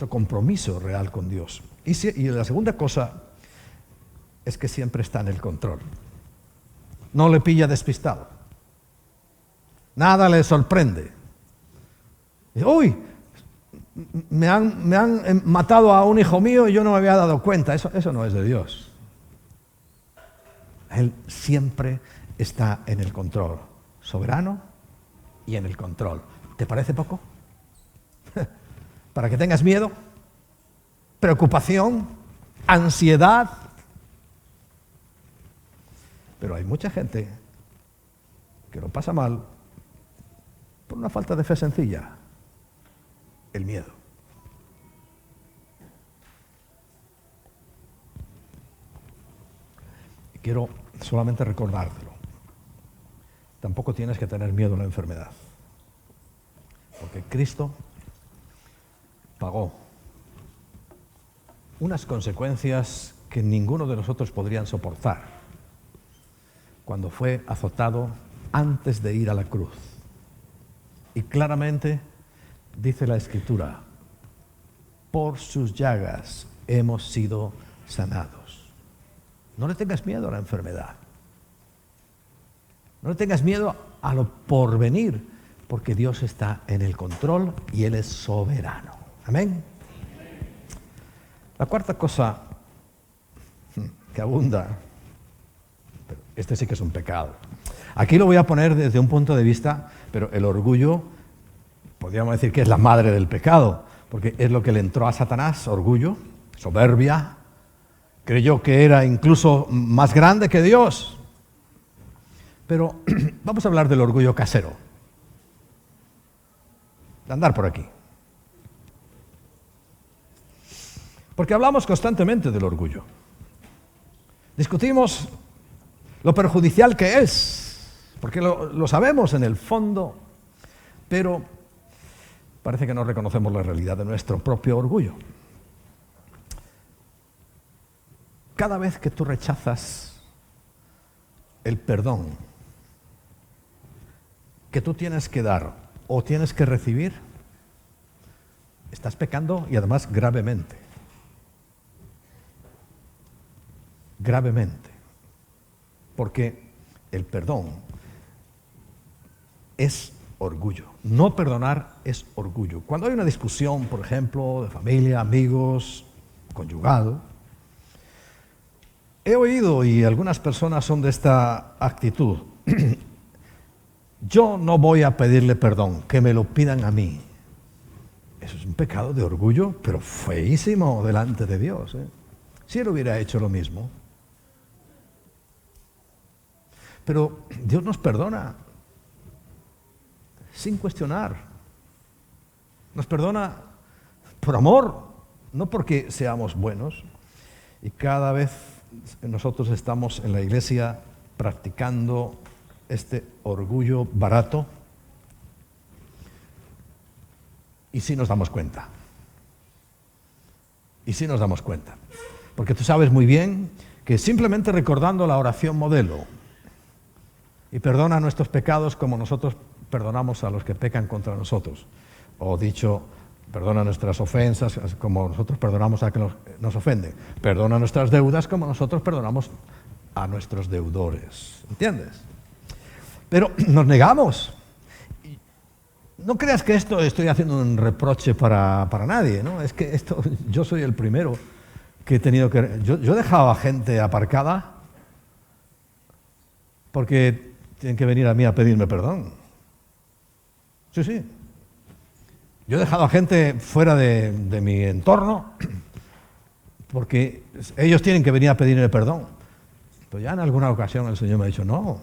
compromiso real con Dios. Y la segunda cosa es que siempre está en el control. No le pilla despistado. Nada le sorprende. Dice, uy, me han matado a un hijo mío y yo no me había dado cuenta. Eso no es de Dios. Él siempre está en el control. Soberano y en el control. ¿Te parece poco? Para que tengas miedo, preocupación, ansiedad. Pero hay mucha gente que lo pasa mal por una falta de fe sencilla, el miedo. Y quiero solamente recordártelo. Tampoco tienes que tener miedo a la enfermedad. Porque Cristo pagó unas consecuencias que ninguno de nosotros podrían soportar cuando fue azotado antes de ir a la cruz. Y claramente dice la Escritura, por sus llagas hemos sido sanados. No le tengas miedo a la enfermedad. No le tengas miedo a lo porvenir. Porque Dios está en el control y Él es soberano. Amén. La cuarta cosa que abunda, pero este sí que es un pecado. Aquí lo voy a poner desde un punto de vista, pero el orgullo, podríamos decir que es la madre del pecado, porque es lo que le entró a Satanás, orgullo, soberbia, creyó que era incluso más grande que Dios. Pero vamos a hablar del orgullo casero, de andar por aquí. Porque hablamos constantemente del orgullo. Discutimos lo perjudicial que es, porque lo sabemos en el fondo, pero parece que no reconocemos la realidad de nuestro propio orgullo. Cada vez que tú rechazas el perdón que tú tienes que dar o tienes que recibir, estás pecando y además gravemente. Gravemente. Porque el perdón es orgullo. No perdonar es orgullo. Cuando hay una discusión, por ejemplo, de familia, amigos, conyugal, he oído, y algunas personas son de esta actitud, yo no voy a pedirle perdón, que me lo pidan a mí. Eso es un pecado de orgullo, pero feísimo delante de Dios. Si él hubiera hecho lo mismo. Pero Dios nos perdona sin cuestionar. Nos perdona por amor, no porque seamos buenos. Y cada vez nosotros estamos en la iglesia practicando este orgullo barato y sí nos damos cuenta. Y sí nos damos cuenta. Porque tú sabes muy bien que simplemente recordando la oración modelo y perdona nuestros pecados como nosotros perdonamos a los que pecan contra nosotros, o dicho, perdona nuestras ofensas como nosotros perdonamos a que nos ofenden, perdona nuestras deudas como nosotros perdonamos a nuestros deudores. ¿Entiendes? Pero nos negamos. No creas que esto estoy haciendo un reproche para nadie, ¿no? Es que yo soy el primero que he tenido que... Yo dejaba gente aparcada porque tienen que venir a mí a pedirme perdón. Sí, sí. Yo he dejado a gente fuera de mi entorno porque ellos tienen que venir a pedirme perdón. Pero ya en alguna ocasión el Señor me ha dicho, no.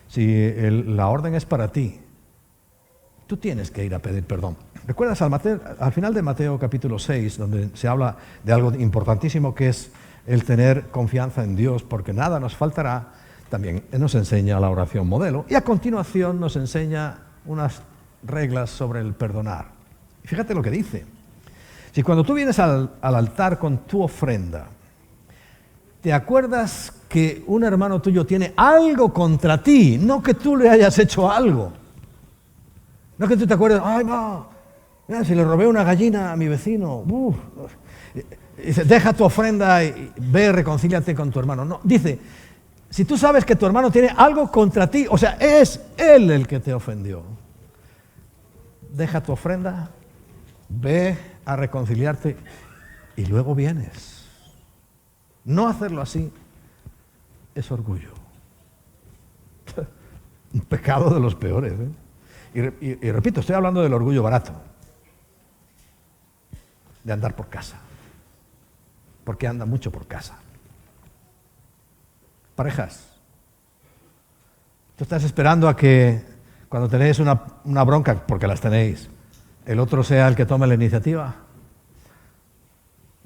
Si la orden es para ti, tú tienes que ir a pedir perdón. ¿Recuerdas al final de Mateo capítulo 6, donde se habla de algo importantísimo que es el tener confianza en Dios, porque nada nos faltará? También nos enseña la oración modelo y a continuación nos enseña unas reglas sobre el perdonar. Y fíjate lo que dice. Si cuando tú vienes al altar con tu ofrenda, te acuerdas que un hermano tuyo tiene algo contra ti, no que tú le hayas hecho algo. No que tú te acuerdes, ay, no, mira, si le robé una gallina a mi vecino, dice, deja tu ofrenda y ve, reconcíliate con tu hermano. No, dice, si tú sabes que tu hermano tiene algo contra ti, o sea, es él el que te ofendió, deja tu ofrenda, ve a reconciliarte y luego vienes. No hacerlo así es orgullo. Un pecado de los peores, ¿eh? Y repito, estoy hablando del orgullo barato, de andar por casa, porque anda mucho por casa. Parejas, tú estás esperando a que cuando tenéis una bronca, porque las tenéis, el otro sea el que tome la iniciativa.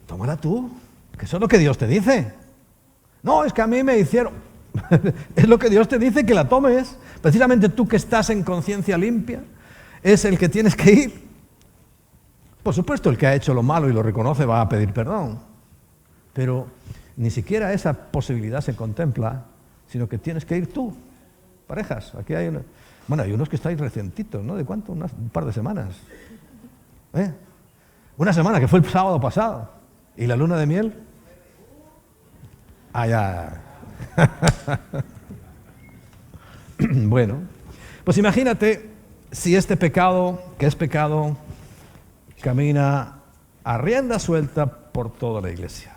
Tómala tú, que eso es lo que Dios te dice. No, es que a mí me hicieron... Es lo que Dios te dice, que la tomes. Precisamente tú que estás en conciencia limpia, es el que tienes que ir. Por supuesto, el que ha hecho lo malo y lo reconoce va a pedir perdón. Pero ni siquiera esa posibilidad se contempla, sino que tienes que ir tú. Parejas, aquí hay hay unos que estáis recientitos, ¿no? ¿De cuánto? Un par de semanas. Una semana, que fue el sábado pasado. ¿Y la luna de miel? Ya. Bueno, pues imagínate si este pecado, que es pecado, camina a rienda suelta por toda la iglesia.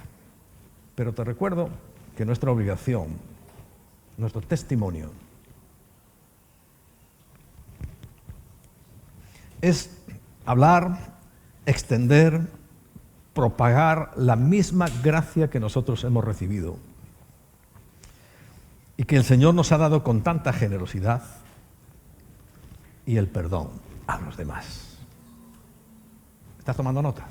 Pero te recuerdo que nuestra obligación, nuestro testimonio, es hablar, extender, propagar la misma gracia que nosotros hemos recibido y que el Señor nos ha dado con tanta generosidad, y el perdón a los demás. ¿Estás tomando nota?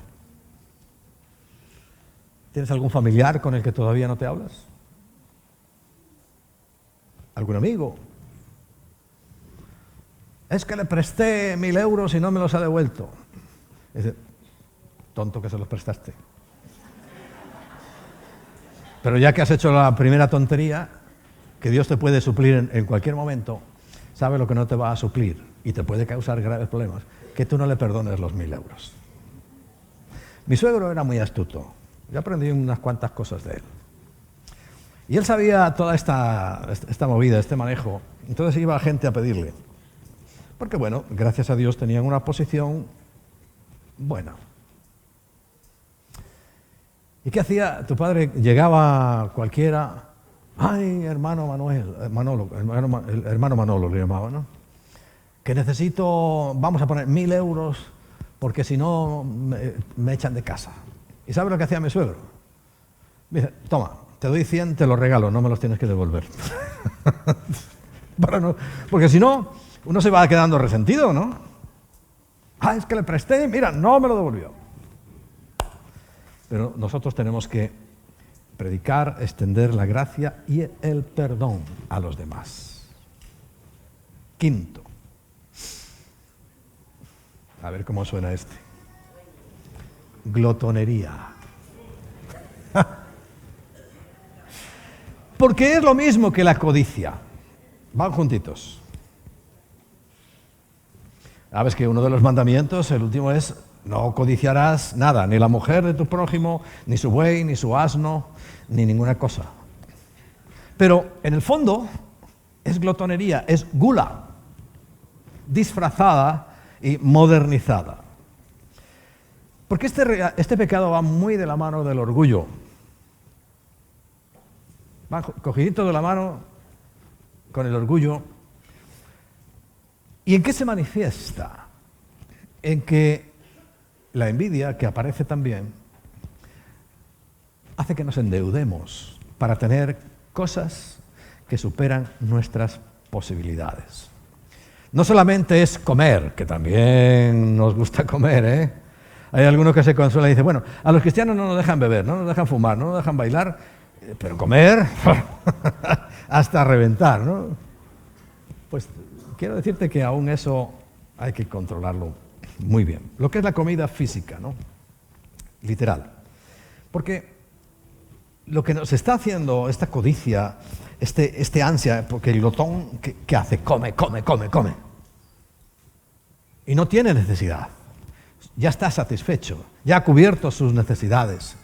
¿Tienes algún familiar con el que todavía no te hablas? ¿Algún amigo? Es que le presté 1.000 euros y no me los ha devuelto. Dice, tonto que se los prestaste. Pero ya que has hecho la primera tontería, que Dios te puede suplir en cualquier momento, sabe lo que no te va a suplir y te puede causar graves problemas, que tú no le perdones los 1.000 euros. Mi suegro era muy astuto. Yo aprendí unas cuantas cosas de él. Y él sabía toda esta movida, este manejo. Entonces iba gente a pedirle. Porque bueno, gracias a Dios tenían una posición buena. ¿Y qué hacía? Tu padre llegaba cualquiera, ay, hermano Manuel, hermano Manolo le llamaba, ¿no? Que necesito, vamos a poner 1.000 euros, porque si no me echan de casa. ¿Y sabe lo que hacía mi suegro? Dice, toma, te doy 100, te los regalo, no me los tienes que devolver. Porque si no, uno se va quedando resentido, ¿no? Ah, es que le presté, mira, no me lo devolvió. Pero nosotros tenemos que predicar, extender la gracia y el perdón a los demás. Quinto. A ver cómo suena este. Glotonería. Porque es lo mismo que la codicia. Van juntitos. Sabes que uno de los mandamientos, el último es: no codiciarás nada, ni la mujer de tu prójimo, ni su buey, ni su asno, ni ninguna cosa. Pero en el fondo es glotonería, es gula, disfrazada y modernizada. Porque este pecado va muy de la mano del orgullo. Va cogidito de la mano con el orgullo. ¿Y en qué se manifiesta? En que la envidia, que aparece también, hace que nos endeudemos para tener cosas que superan nuestras posibilidades. No solamente es comer, que también nos gusta comer, ¿eh? Hay algunos que se consuelan y dicen, bueno, a los cristianos no nos dejan beber, no nos dejan fumar, no nos dejan bailar, pero comer hasta reventar, ¿no? Pues quiero decirte que aún eso hay que controlarlo muy bien. Lo que es la comida física, ¿no? Literal. Porque lo que nos está haciendo esta codicia, este ansia, porque el glotón, ¿qué hace? Come. Y no tiene necesidad. Ya está satisfecho, ya ha cubierto sus necesidades.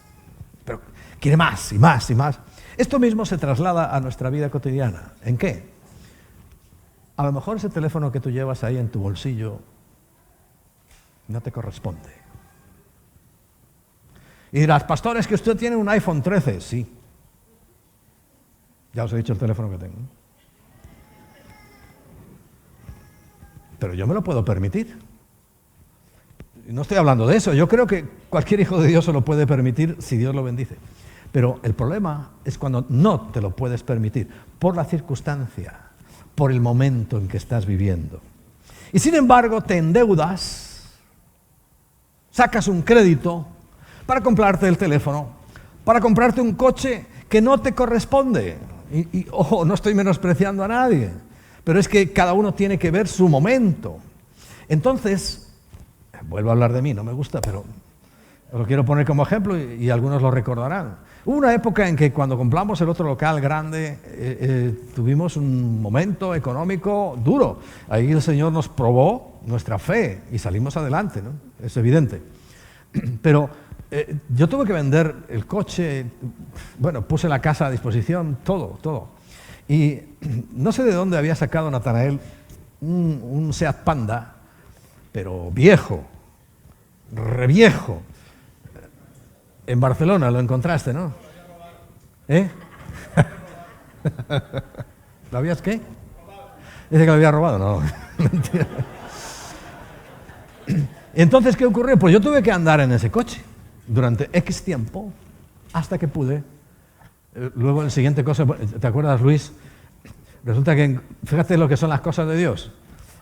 Pero quiere más y más y más. Esto mismo se traslada a nuestra vida cotidiana. ¿En qué? A lo mejor ese teléfono que tú llevas ahí en tu bolsillo no te corresponde. Y dirás, pastor, es que usted tiene un iPhone 13. Sí. Ya os he dicho el teléfono que tengo. Pero yo me lo puedo permitir. No estoy hablando de eso. Yo creo que cualquier hijo de Dios se lo puede permitir si Dios lo bendice. Pero el problema es cuando no te lo puedes permitir por la circunstancia, por el momento en que estás viviendo. Y sin embargo te endeudas, sacas un crédito para comprarte el teléfono, para comprarte un coche que no te corresponde. Y ojo, no estoy menospreciando a nadie, pero es que cada uno tiene que ver su momento. Entonces, vuelvo a hablar de mí, no me gusta, pero lo quiero poner como ejemplo y algunos lo recordarán. Hubo una época en que cuando compramos el otro local grande, tuvimos un momento económico duro. Ahí el Señor nos probó nuestra fe y salimos adelante, ¿no? Es evidente. Pero yo tuve que vender el coche, bueno, puse la casa a disposición, todo. Y no sé de dónde había sacado Natanael un Seat Panda, pero viejo, reviejo. En Barcelona lo encontraste, ¿no? ¿Eh? ¿Lo habías qué? Dice que lo había robado, no. Mentira. Entonces, ¿qué ocurrió? Pues yo tuve que andar en ese coche. durante X tiempo hasta que pude. Luego, en la siguiente cosa, ¿te acuerdas, Luis? Resulta que, fíjate lo que son las cosas de Dios.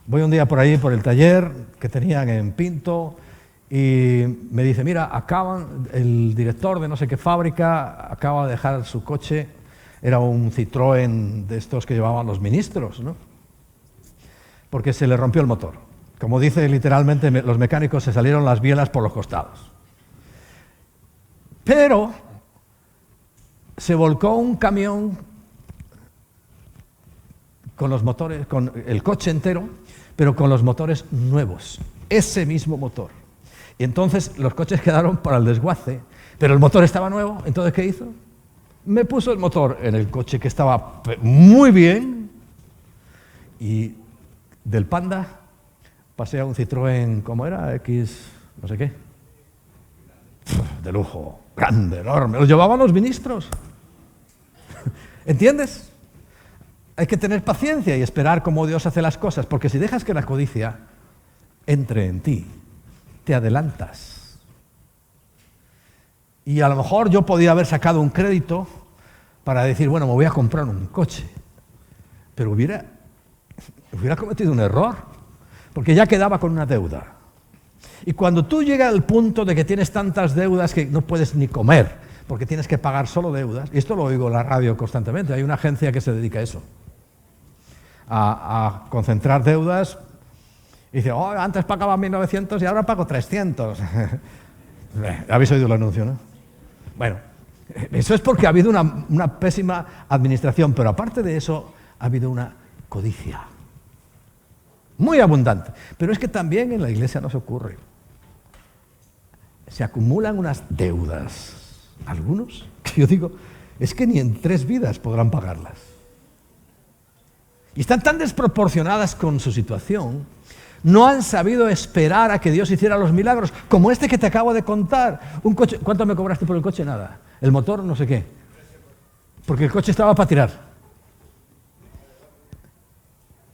Voy un día por ahí, por el taller que tenían en Pinto, y me dice, mira, el director de no sé qué fábrica acaba de dejar su coche, era un Citroën de estos que llevaban los ministros, ¿no? Porque se le rompió el motor. Como dice literalmente, los mecánicos se salieron las bielas por los costados. Pero se volcó un camión con los motores, con el coche entero, pero con los motores nuevos, ese mismo motor. Y entonces los coches quedaron para el desguace, pero el motor estaba nuevo. Entonces, ¿qué hizo? Me puso el motor en el coche que estaba muy bien, y del Panda pasé a un Citroën, ¿cómo era? X, no sé qué. De lujo, grande, enorme. Lo llevaban los ministros. ¿Entiendes? Hay que tener paciencia y esperar cómo Dios hace las cosas, porque si dejas que la codicia entre en ti, te adelantas. Y a lo mejor yo podía haber sacado un crédito para decir, bueno, me voy a comprar un coche, pero hubiera cometido un error, porque ya quedaba con una deuda. Y cuando tú llegas al punto de que tienes tantas deudas que no puedes ni comer, porque tienes que pagar solo deudas, y esto lo oigo en la radio constantemente, hay una agencia que se dedica a eso, a concentrar deudas. Y dice, oh, antes pagaba 1.900 y ahora pago 300. Habéis oído el anuncio, ¿no? Bueno, eso es porque ha habido una pésima administración, pero aparte de eso, ha habido una codicia muy abundante. Pero es que también en la iglesia nos ocurre. Se acumulan unas deudas, algunos, que yo digo, es que ni en 3 vidas podrán pagarlas. Y están tan desproporcionadas con su situación, no han sabido esperar a que Dios hiciera los milagros, como este que te acabo de contar. Un coche, ¿cuánto me cobraste por el coche? Nada. El motor, no sé qué. Porque el coche estaba para tirar.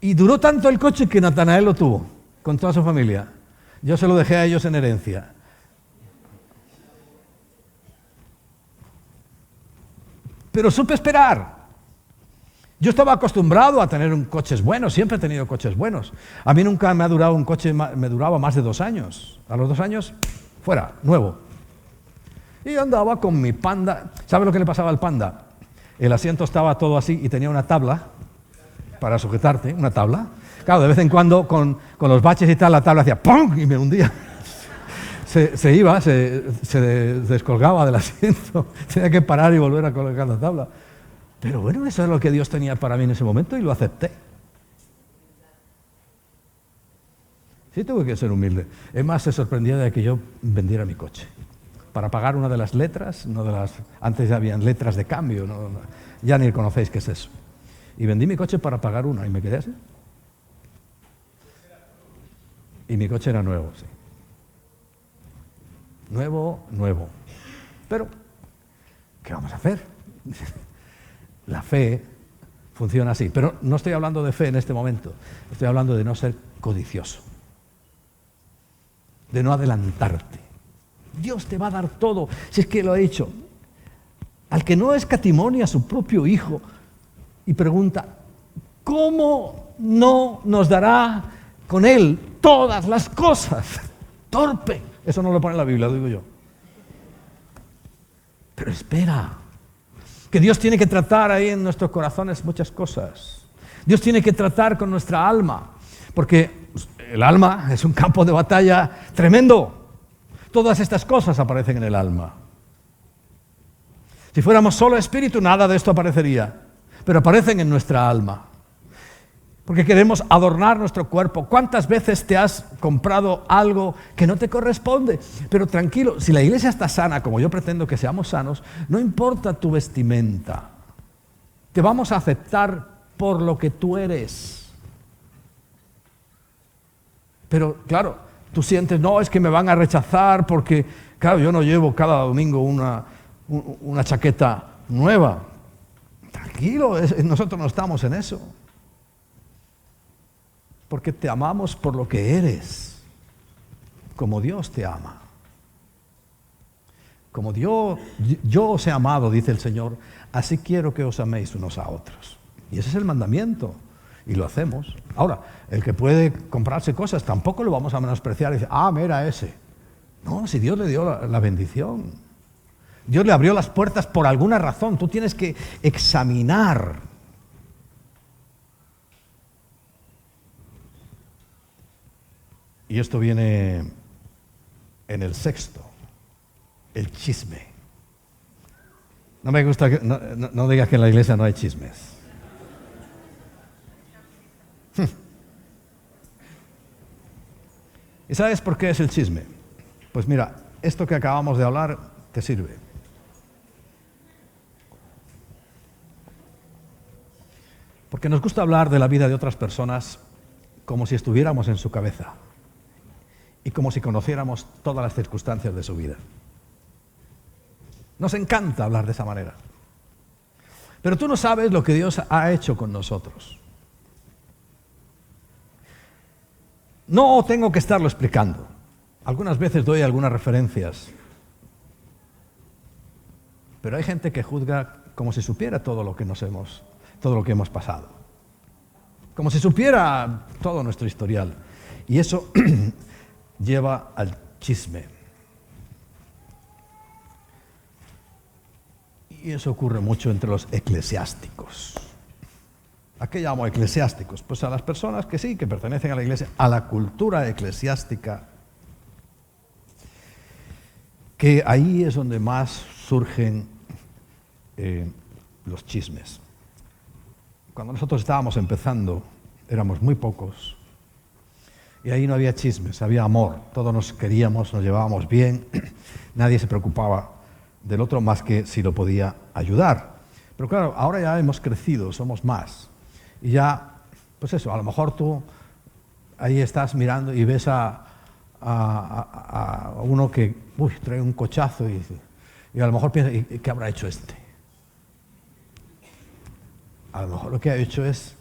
Y duró tanto el coche que Natanael lo tuvo, con toda su familia. Yo se lo dejé a ellos en herencia. Pero supe esperar. Yo estaba acostumbrado a tener coches buenos, siempre he tenido coches buenos. A mí nunca me ha durado un coche, me duraba más de 2 años. A los 2 años, fuera, nuevo. Y yo andaba con mi Panda. ¿Sabe lo que le pasaba al Panda? El asiento estaba todo así y tenía una tabla para sujetarte, una tabla. Claro, de vez en cuando con los baches y tal, la tabla hacía ¡pum! Y me hundía. Se iba, se descolgaba del asiento. Tenía que parar y volver a colocar la tabla. Pero bueno, eso es lo que Dios tenía para mí en ese momento y lo acepté. Sí, tuve que ser humilde. Es más, se sorprendía de que yo vendiera mi coche para pagar una de las letras, antes ya habían letras de cambio, ya ni conocéis qué es eso. Y vendí mi coche para pagar una y me quedé así. Y mi coche era nuevo, sí. Nuevo. Pero, ¿qué vamos a hacer? La fe funciona así, pero no estoy hablando de fe en este momento, estoy hablando de no ser codicioso, de no adelantarte. Dios te va a dar todo, si es que lo ha hecho. Al que no escatimonia a su propio hijo y pregunta, ¿cómo no nos dará con él todas las cosas? Torpe, eso no lo pone en la Biblia, lo digo yo. Pero espera, que Dios tiene que tratar ahí en nuestros corazones muchas cosas. Dios tiene que tratar con nuestra alma, porque el alma es un campo de batalla tremendo. Todas estas cosas aparecen en el alma. Si fuéramos solo espíritu, nada de esto aparecería, pero aparecen en nuestra alma. Porque queremos adornar nuestro cuerpo. ¿Cuántas veces te has comprado algo que no te corresponde? Pero tranquilo, si la iglesia está sana, como yo pretendo que seamos sanos, no importa tu vestimenta. Te vamos a aceptar por lo que tú eres. Pero claro, tú sientes, no, es que me van a rechazar porque, claro, yo no llevo cada domingo una chaqueta nueva. Tranquilo, nosotros no estamos en eso. Porque te amamos por lo que eres, como Dios te ama. Como yo os he amado, dice el Señor, así quiero que os améis unos a otros. Y ese es el mandamiento. Y lo hacemos. Ahora, el que puede comprarse cosas, tampoco lo vamos a menospreciar y decir, mira ese. No, si Dios le dio la bendición. Dios le abrió las puertas por alguna razón. Tú tienes que examinar. Y esto viene en el sexto, el chisme. No me gusta que no digas que en la iglesia no hay chismes. ¿Y sabes por qué es el chisme? Pues mira, esto que acabamos de hablar te sirve. Porque nos gusta hablar de la vida de otras personas como si estuviéramos en su cabeza y como si conociéramos todas las circunstancias de su vida. Nos encanta hablar de esa manera. Pero tú no sabes lo que Dios ha hecho con nosotros. No tengo que estarlo explicando. Algunas veces doy algunas referencias. Pero hay gente que juzga como si supiera todo lo que hemos pasado. Como si supiera todo nuestro historial. Y eso lleva al chisme. Y eso ocurre mucho entre los eclesiásticos. ¿A qué llamo eclesiásticos? Pues a las personas que sí, que pertenecen a la iglesia, a la cultura eclesiástica, que ahí es donde más surgen los chismes. Cuando nosotros estábamos empezando, éramos muy pocos, y ahí no había chismes, había amor. Todos nos queríamos, nos llevábamos bien, nadie se preocupaba del otro más que si lo podía ayudar. Pero claro, ahora ya hemos crecido, somos más. Y ya, pues eso, a lo mejor tú ahí estás mirando y ves a uno que trae un cochazo y a lo mejor piensas, ¿y qué habrá hecho este? A lo mejor lo que ha hecho es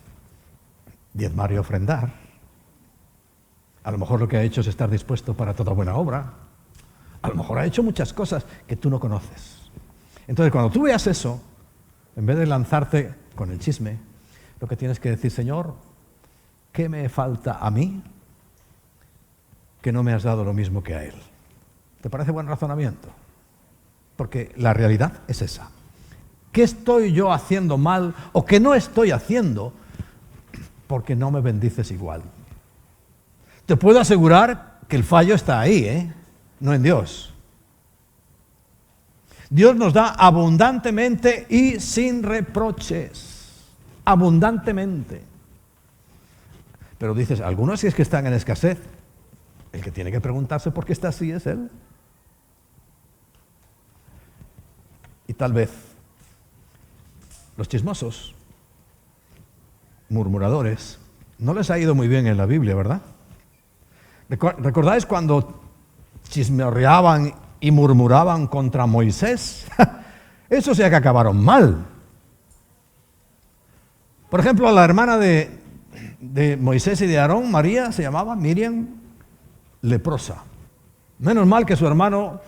diezmar y ofrendar. A lo mejor lo que ha hecho es estar dispuesto para toda buena obra. A lo mejor ha hecho muchas cosas que tú no conoces. Entonces, cuando tú veas eso, en vez de lanzarte con el chisme, lo que tienes que decir, Señor, ¿qué me falta a mí que no me has dado lo mismo que a Él? ¿Te parece buen razonamiento? Porque la realidad es esa. ¿Qué estoy yo haciendo mal o qué no estoy haciendo porque no me bendices igual? Te puedo asegurar que el fallo está ahí, no en Dios. Dios nos da abundantemente y sin reproches. Abundantemente. Pero dices, algunos si es que están en escasez. El que tiene que preguntarse por qué está así es Él. Y tal vez los chismosos, murmuradores, no les ha ido muy bien en la Biblia, ¿verdad? ¿Recordáis cuando chismeaban y murmuraban contra Moisés? Eso sí que acabaron mal. Por ejemplo, la hermana de Moisés y de Aarón, María, se llamaba Miriam, leprosa. Menos mal que su hermano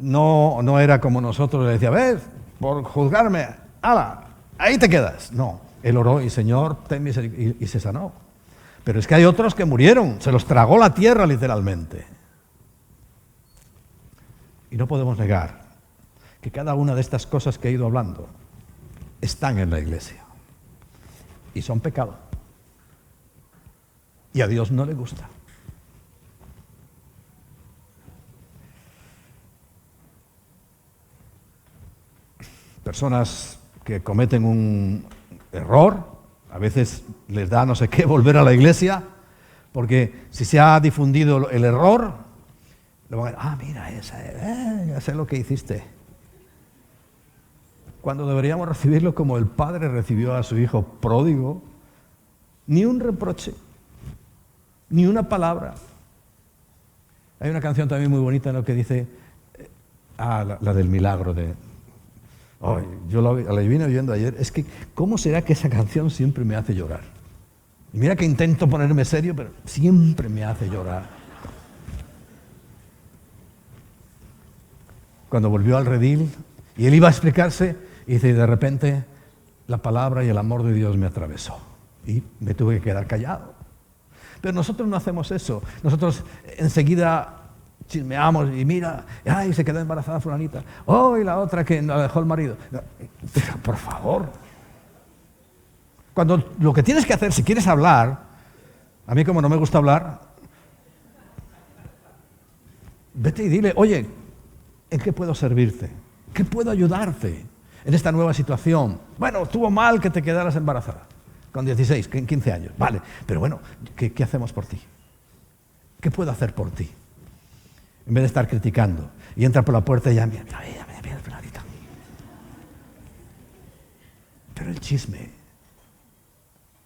no era como nosotros, le decía, ves, por juzgarme, ¡hala! Ahí te quedas. No, él oró y Señor, ten misericordia, y se sanó. Pero es que hay otros que murieron, se los tragó la tierra literalmente. Y no podemos negar que cada una de estas cosas que he ido hablando están en la iglesia. Y son pecado. Y a Dios no le gusta. Personas que cometen un error, a veces les da no sé qué volver a la iglesia, porque si se ha difundido el error, le van a decir, mira, ya sé lo que hiciste. Cuando deberíamos recibirlo como el padre recibió a su hijo pródigo, ni un reproche, ni una palabra. Hay una canción también muy bonita en lo que dice, la del milagro de... yo la vine oyendo ayer. Es que, ¿cómo será que esa canción siempre me hace llorar? Y mira que intento ponerme serio, pero siempre me hace llorar. cuando volvió al redil y él iba a explicarse y dice, de repente la palabra y el amor de Dios me atravesó y me tuve que quedar callado. Pero nosotros no hacemos eso. Nosotros enseguida chismeamos y mira, ay, se quedó embarazada fulanita, oh, y la otra que la dejó el marido. Pero por favor, cuando lo que tienes que hacer, si quieres hablar, a mí como no me gusta hablar, vete y dile, oye, ¿en qué puedo servirte? ¿Qué puedo ayudarte en esta nueva situación? Bueno, estuvo mal que te quedaras embarazada con 16, 15 años, vale, pero bueno, ¿qué hacemos por ti? ¿Qué puedo hacer por ti? En vez de estar criticando y entra por la puerta y ya, mira, peladita. Pero el chisme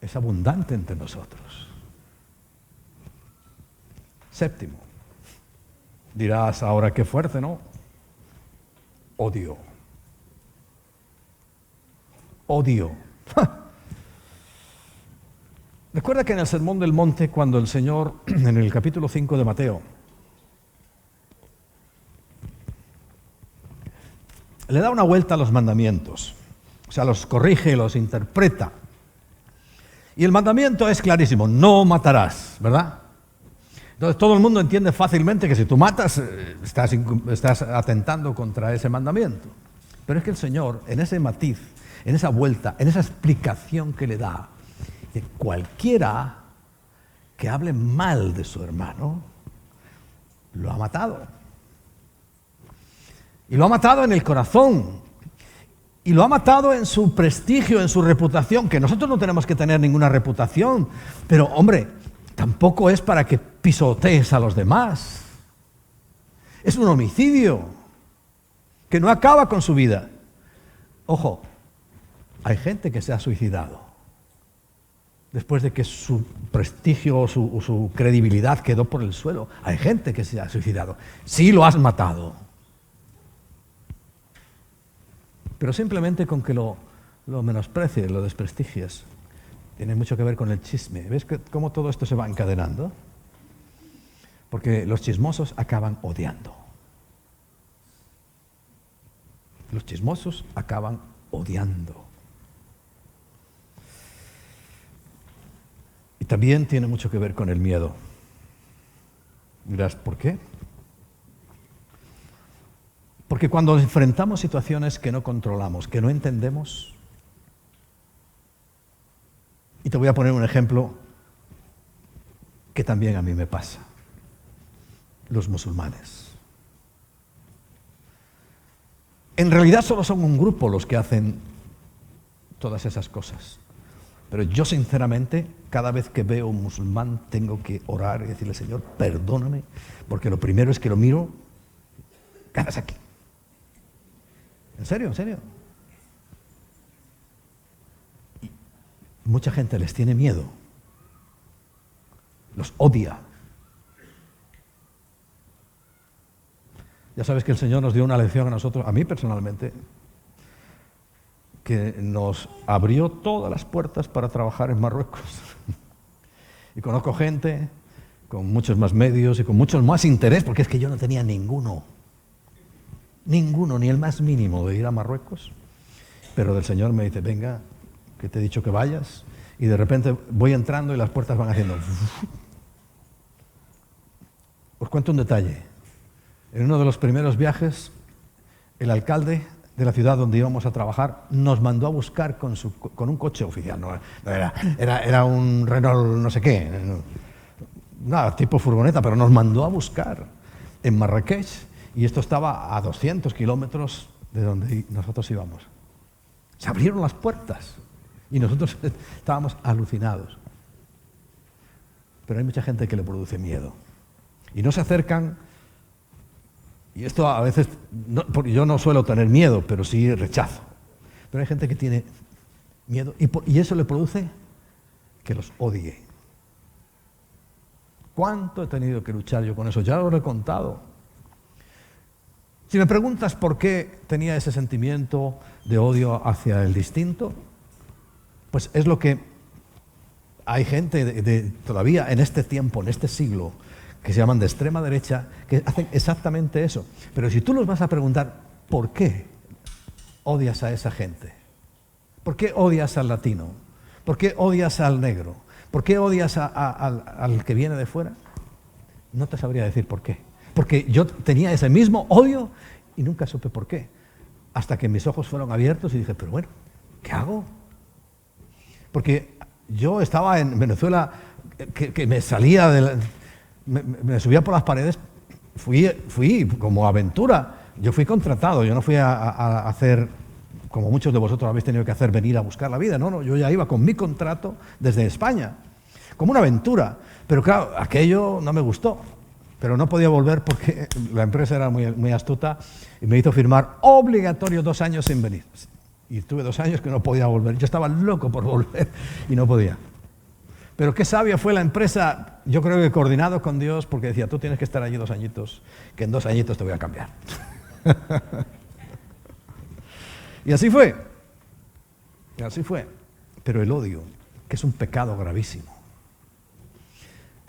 es abundante entre nosotros. Séptimo, dirás ahora qué fuerte, ¿no? Odio. Odio. Recuerda que en el Sermón del Monte, cuando el Señor, en el capítulo 5 de Mateo, le da una vuelta a los mandamientos, o sea, los corrige y los interpreta. Y el mandamiento es clarísimo, no matarás, ¿verdad? Entonces todo el mundo entiende fácilmente que si tú matas, estás atentando contra ese mandamiento. Pero es que el Señor, en ese matiz, en esa vuelta, en esa explicación que le da, que cualquiera que hable mal de su hermano, lo ha matado. Y lo ha matado en el corazón. Y lo ha matado en su prestigio, en su reputación, que nosotros no tenemos que tener ninguna reputación. Pero, hombre, tampoco es para que pisotees a los demás. Es un homicidio que no acaba con su vida. Ojo, hay gente que se ha suicidado después de que su prestigio o su credibilidad quedó por el suelo. Hay gente que se ha suicidado. Sí lo has matado. Pero simplemente con que lo menosprecies, lo desprestigies, tiene mucho que ver con el chisme. ¿Ves cómo todo esto se va encadenando? Porque los chismosos acaban odiando. Los chismosos acaban odiando. Y también tiene mucho que ver con el miedo. Dirás, ¿por qué? Porque cuando enfrentamos situaciones que no controlamos, que no entendemos, y te voy a poner un ejemplo que también a mí me pasa. Los musulmanes. En realidad solo son un grupo los que hacen todas esas cosas. Pero yo sinceramente, cada vez que veo a un musulmán, tengo que orar y decirle, Señor, perdóname, porque lo primero es que lo miro, ¿qué haces aquí? ¿En serio? ¿En serio? Y mucha gente les tiene miedo, los odia. Ya sabes que el Señor nos dio una lección a nosotros, a mí personalmente, que nos abrió todas las puertas para trabajar en Marruecos. Y conozco gente con muchos más medios y con mucho más interés, porque es que yo no tenía ninguno, ni el más mínimo de ir a Marruecos. Pero del Señor me dice, venga, que te he dicho que vayas. Y de repente voy entrando y las puertas van haciendo... Os cuento un detalle. En uno de los primeros viajes, el alcalde de la ciudad donde íbamos a trabajar nos mandó a buscar con un coche oficial. No era un Renault no sé qué, nada, tipo furgoneta, pero nos mandó a buscar en Marrakech, y esto estaba a 200 kilómetros de donde nosotros íbamos. Se abrieron las puertas y nosotros estábamos alucinados. Pero hay mucha gente que le produce miedo y no se acercan. Y esto a veces, porque yo no suelo tener miedo, pero sí rechazo. Pero hay gente que tiene miedo y eso le produce que los odie. ¿Cuánto he tenido que luchar yo con eso? Ya lo he contado. Si me preguntas por qué tenía ese sentimiento de odio hacia el distinto, pues es lo que hay gente todavía en este tiempo, en este siglo, que se llaman de extrema derecha, que hacen exactamente eso. Pero si tú los vas a preguntar, ¿por qué odias a esa gente? ¿Por qué odias al latino? ¿Por qué odias al negro? ¿Por qué odias al que viene de fuera? No te sabría decir por qué. Porque yo tenía ese mismo odio y nunca supe por qué. Hasta que mis ojos fueron abiertos y dije, pero bueno, ¿qué hago? Porque yo estaba en Venezuela, que me salía me subía por las paredes, fui como aventura. Yo fui contratado, yo no fui a hacer, como muchos de vosotros habéis tenido que hacer, venir a buscar la vida. No, yo ya iba con mi contrato desde España, como una aventura. Pero claro, aquello no me gustó. Pero no podía volver porque la empresa era muy astuta y me hizo firmar obligatorio 2 años sin venir. Y tuve 2 años que no podía volver. Yo estaba loco por volver y no podía. Pero qué sabia fue la empresa, yo creo que coordinado con Dios, porque decía, tú tienes que estar allí 2 añitos, que en 2 añitos te voy a cambiar. Y así fue. Y así fue. Pero el odio, que es un pecado gravísimo,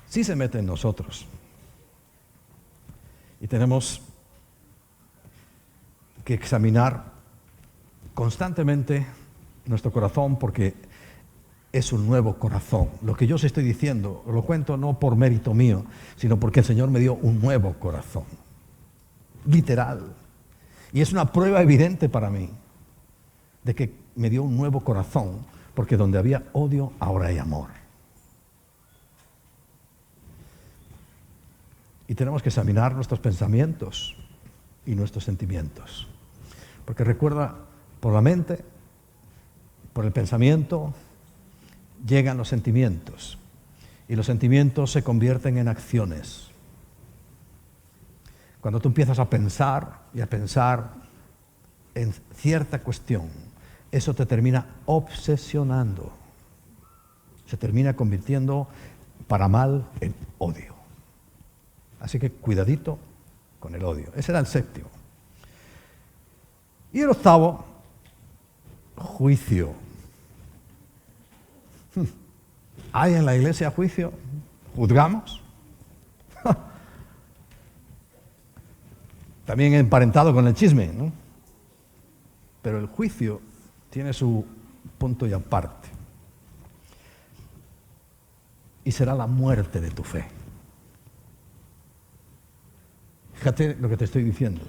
sí se mete en nosotros. Y tenemos que examinar constantemente nuestro corazón, porque es un nuevo corazón. Lo que yo os estoy diciendo, lo cuento no por mérito mío, sino porque el Señor me dio un nuevo corazón. Literal. Y es una prueba evidente para mí de que me dio un nuevo corazón, porque donde había odio, ahora hay amor. Y tenemos que examinar nuestros pensamientos y nuestros sentimientos. Porque recuerda, por la mente, por el pensamiento, llegan los sentimientos. Y los sentimientos se convierten en acciones. Cuando tú empiezas a pensar y a pensar en cierta cuestión, eso te termina obsesionando. Se termina convirtiendo para mal en odio. Así que cuidadito con el odio. Ese era el 7º. Y el 8º, juicio. ¿Hay en la iglesia juicio? ¿Juzgamos? También emparentado con el chisme, ¿no? Pero el juicio tiene su punto y aparte. Y será la muerte de tu fe. Fíjate lo que te estoy diciendo.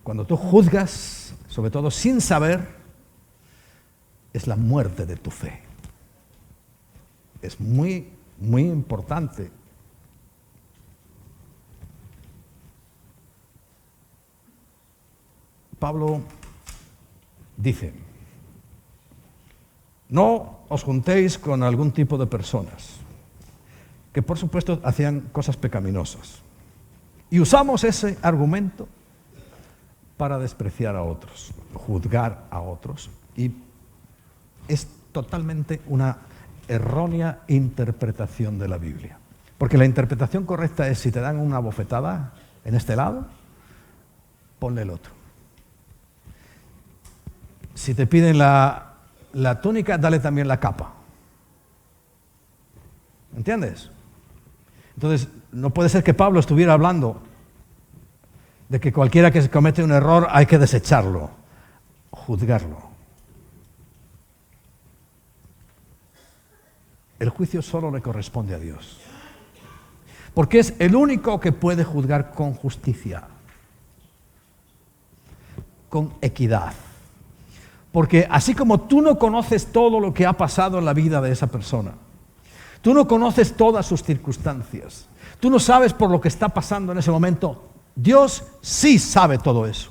Cuando tú juzgas, sobre todo sin saber, es la muerte de tu fe. Es muy, muy importante. Pablo dice, no os juntéis con algún tipo de personas que por supuesto hacían cosas pecaminosas. Y usamos ese argumento para despreciar a otros, juzgar a otros. Y es totalmente una errónea interpretación de la Biblia. Porque la interpretación correcta es, si te dan una bofetada en este lado, ponle el otro. Si te piden la túnica, dale también la capa. ¿Entiendes? Entonces, no puede ser que Pablo estuviera hablando de que cualquiera que comete un error hay que desecharlo, juzgarlo. El juicio solo le corresponde a Dios, porque es el único que puede juzgar con justicia, con equidad. Porque así como tú no conoces todo lo que ha pasado en la vida de esa persona, tú no conoces todas sus circunstancias, tú no sabes por lo que está pasando en ese momento, Dios sí sabe todo eso.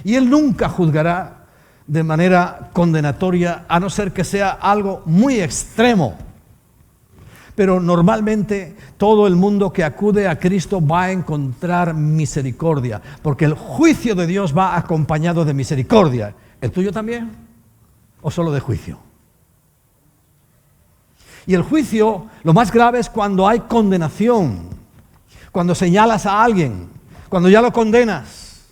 Y Él nunca juzgará de manera condenatoria, a no ser que sea algo muy extremo. Pero normalmente todo el mundo que acude a Cristo va a encontrar misericordia, porque el juicio de Dios va acompañado de misericordia. ¿El tuyo también? ¿O solo de juicio? Y el juicio, lo más grave es cuando hay condenación, cuando señalas a alguien, cuando ya lo condenas.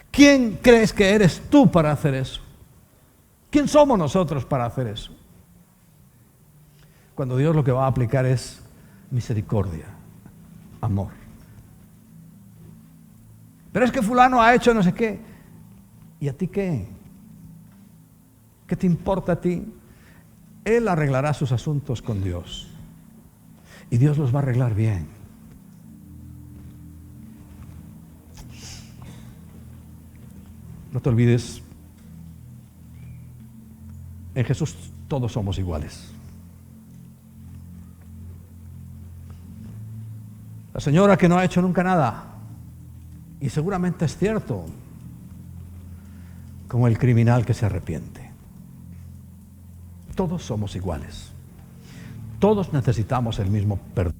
¿Quién crees que eres tú para hacer eso? ¿Quién somos nosotros para hacer eso? Cuando Dios lo que va a aplicar es misericordia, amor. Pero es que fulano ha hecho no sé qué. ¿Y a ti qué? ¿Qué te importa a ti? Él arreglará sus asuntos con Dios. Y Dios los va a arreglar bien. No te olvides, en Jesús todos somos iguales. La señora que no ha hecho nunca nada, y seguramente es cierto, como el criminal que se arrepiente. Todos somos iguales. Todos necesitamos el mismo perdón.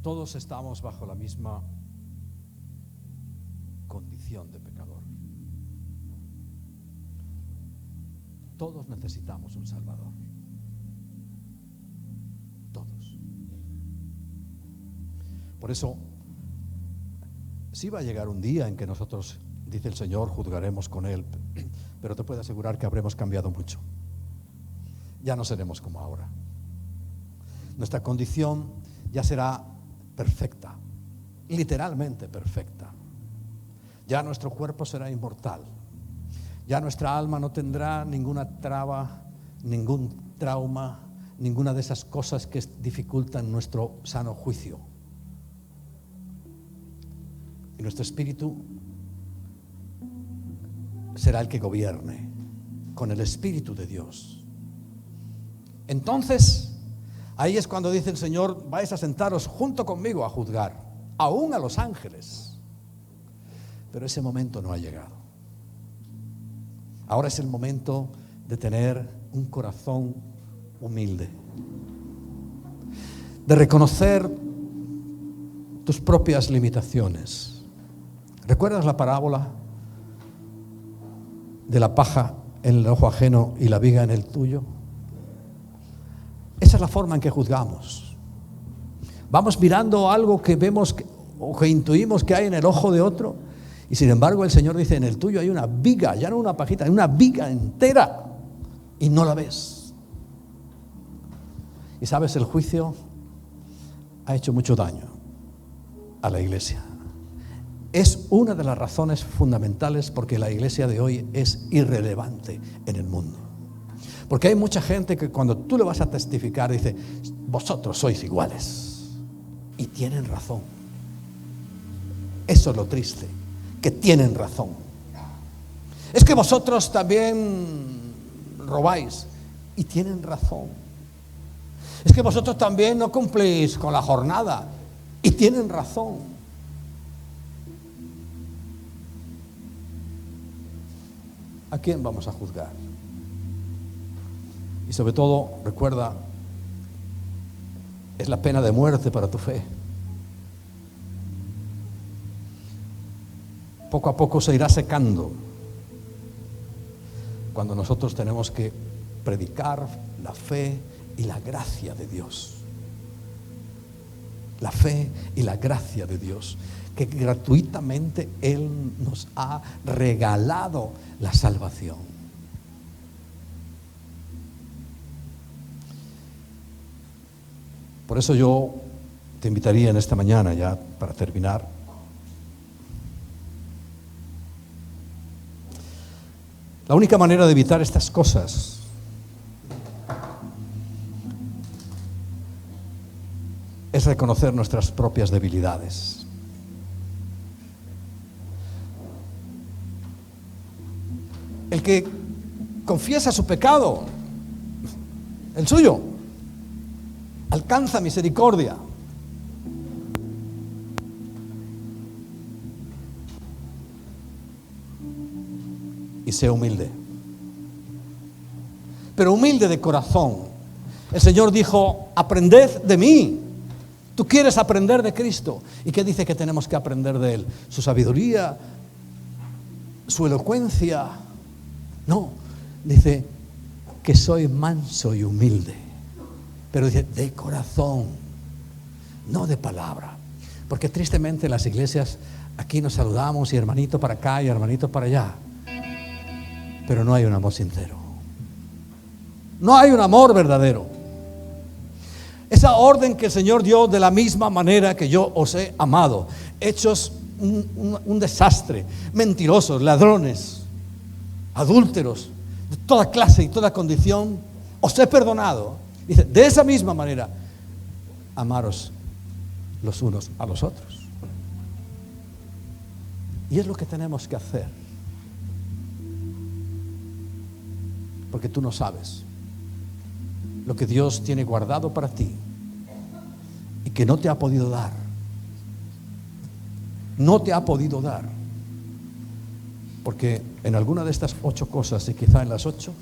Todos estamos bajo la misma condición de pecador. Todos necesitamos un Salvador. Todos. Por eso, sí va a llegar un día en que nosotros, dice el Señor, juzgaremos con Él, pero te puedo asegurar que habremos cambiado mucho. Ya no seremos como ahora. Nuestra condición ya será perfecta, literalmente perfecta. Ya nuestro cuerpo será inmortal. Ya nuestra alma no tendrá ninguna traba, ningún trauma, ninguna de esas cosas que dificultan nuestro sano juicio. Y nuestro espíritu será el que gobierne con el Espíritu de Dios. Entonces, ahí es cuando dice el Señor: vais a sentaros junto conmigo a juzgar, aún a los ángeles. Pero ese momento no ha llegado. Ahora es el momento de tener un corazón humilde, de reconocer tus propias limitaciones. ¿Recuerdas la parábola de la paja en el ojo ajeno y la viga en el tuyo? Esa es la forma en que juzgamos. Vamos mirando algo que vemos o que intuimos que hay en el ojo de otro, y sin embargo el Señor dice: en el tuyo hay una viga, ya no una pajita, hay una viga entera, y no la ves. Y sabes, el juicio ha hecho mucho daño a la iglesia. Es una de las razones fundamentales porque la iglesia de hoy es irrelevante en el mundo. Porque hay mucha gente que cuando tú le vas a testificar dice: vosotros sois iguales. Y tienen razón. Eso es lo triste, que tienen razón. Es que vosotros también robáis. Y tienen razón. Es que vosotros también no cumplís con la jornada. Y tienen razón. ¿A quién vamos a juzgar? Y sobre todo, recuerda, es la pena de muerte para tu fe. Poco a poco se irá secando cuando nosotros tenemos que predicar la fe y la gracia de Dios. La fe y la gracia de Dios, que gratuitamente Él nos ha regalado la salvación. Por eso yo te invitaría en esta mañana, ya para terminar, la única manera de evitar estas cosas es reconocer nuestras propias debilidades. El que confiesa su pecado, el suyo, alcanza misericordia. Y sea humilde. Pero humilde de corazón. El Señor dijo: aprended de mí. Tú quieres aprender de Cristo. ¿Y qué dice que tenemos que aprender de Él? Su sabiduría, su elocuencia. No, dice que soy manso y humilde. Pero dice de corazón, no de palabra. Porque tristemente en las iglesias aquí nos saludamos y hermanito para acá y hermanito para allá, pero no hay un amor sincero. No hay un amor verdadero. Esa orden que el Señor dio, de la misma manera que yo os he amado, hechos un desastre, mentirosos, ladrones, adúlteros, de toda clase y toda condición, os he perdonado. Dice, de esa misma manera, amaros los unos a los otros. Y es lo que tenemos que hacer. Porque tú no sabes lo que Dios tiene guardado para ti y que no te ha podido dar. No te ha podido dar. Porque en alguna de estas 8 cosas, y quizá en las 8,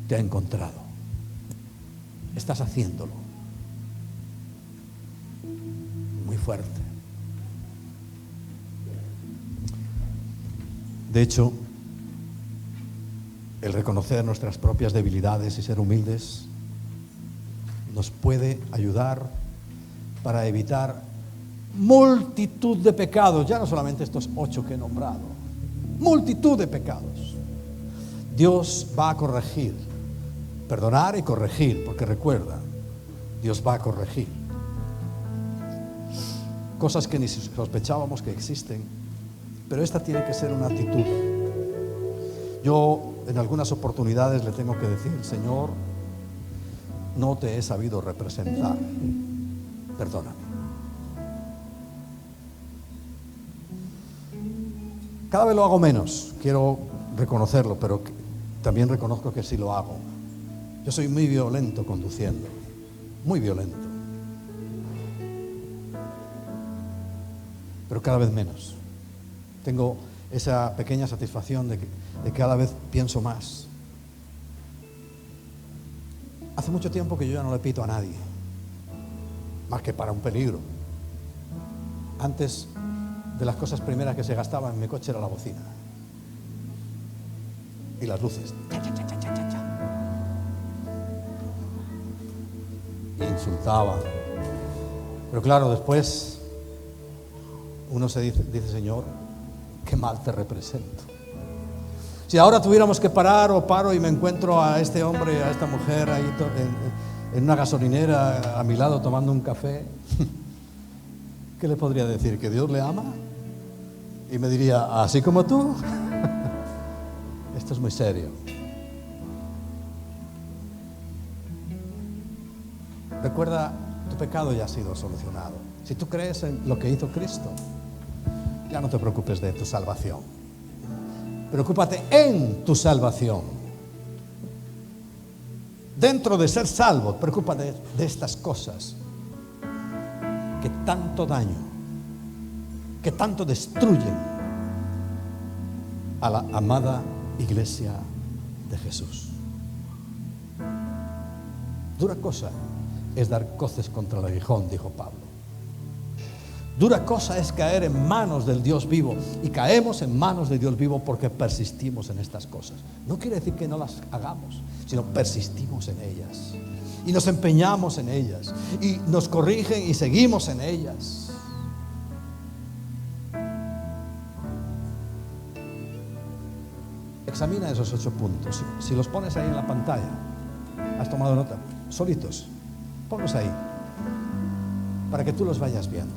te ha encontrado. Estás haciéndolo. Muy fuerte. De hecho, el reconocer nuestras propias debilidades y ser humildes nos puede ayudar para evitar multitud de pecados, ya no solamente estos 8 que he nombrado, multitud de pecados. Dios va a corregir, perdonar y corregir, porque recuerda, Dios va a corregir cosas que ni sospechábamos que existen, pero esta tiene que ser una actitud. Yo en algunas oportunidades le tengo que decir, Señor, no te he sabido representar, perdóname. Cada vez lo hago menos, quiero reconocerlo, pero también reconozco que sí lo hago. Yo soy muy violento conduciendo, muy violento, pero cada vez menos. Tengo esa pequeña satisfacción de que cada vez pienso más. Hace mucho tiempo que yo ya no le pito a nadie, más que para un peligro. Antes, de las cosas primeras que se gastaban en mi coche era la bocina y las luces. Y insultaba. Pero claro, después uno se dice, Señor, qué mal te represento. Si ahora tuviéramos que parar o paro y me encuentro a este hombre, a esta mujer ahí en una gasolinera a mi lado tomando un café, ¿qué le podría decir? ¿Que Dios le ama? Y me diría, ¿así como tú? Esto es muy serio. Recuerda, tu pecado ya ha sido solucionado. Si tú crees en lo que hizo Cristo, ya no te preocupes de tu salvación. Preocúpate en tu salvación. Dentro de ser salvo, preocúpate de estas cosas que tanto daño, que tanto destruyen a la amada iglesia de Jesús. Dura cosa es dar coces contra el aguijón, dijo Pablo. Dura cosa es caer en manos del Dios vivo, y caemos en manos del Dios vivo porque persistimos en estas cosas. No quiere decir que no las hagamos, sino persistimos en ellas y nos empeñamos en ellas y nos corrigen y seguimos en ellas. Examina esos 8 puntos. Si los pones ahí en la pantalla, has tomado nota, solitos, ponlos ahí para que tú los vayas viendo.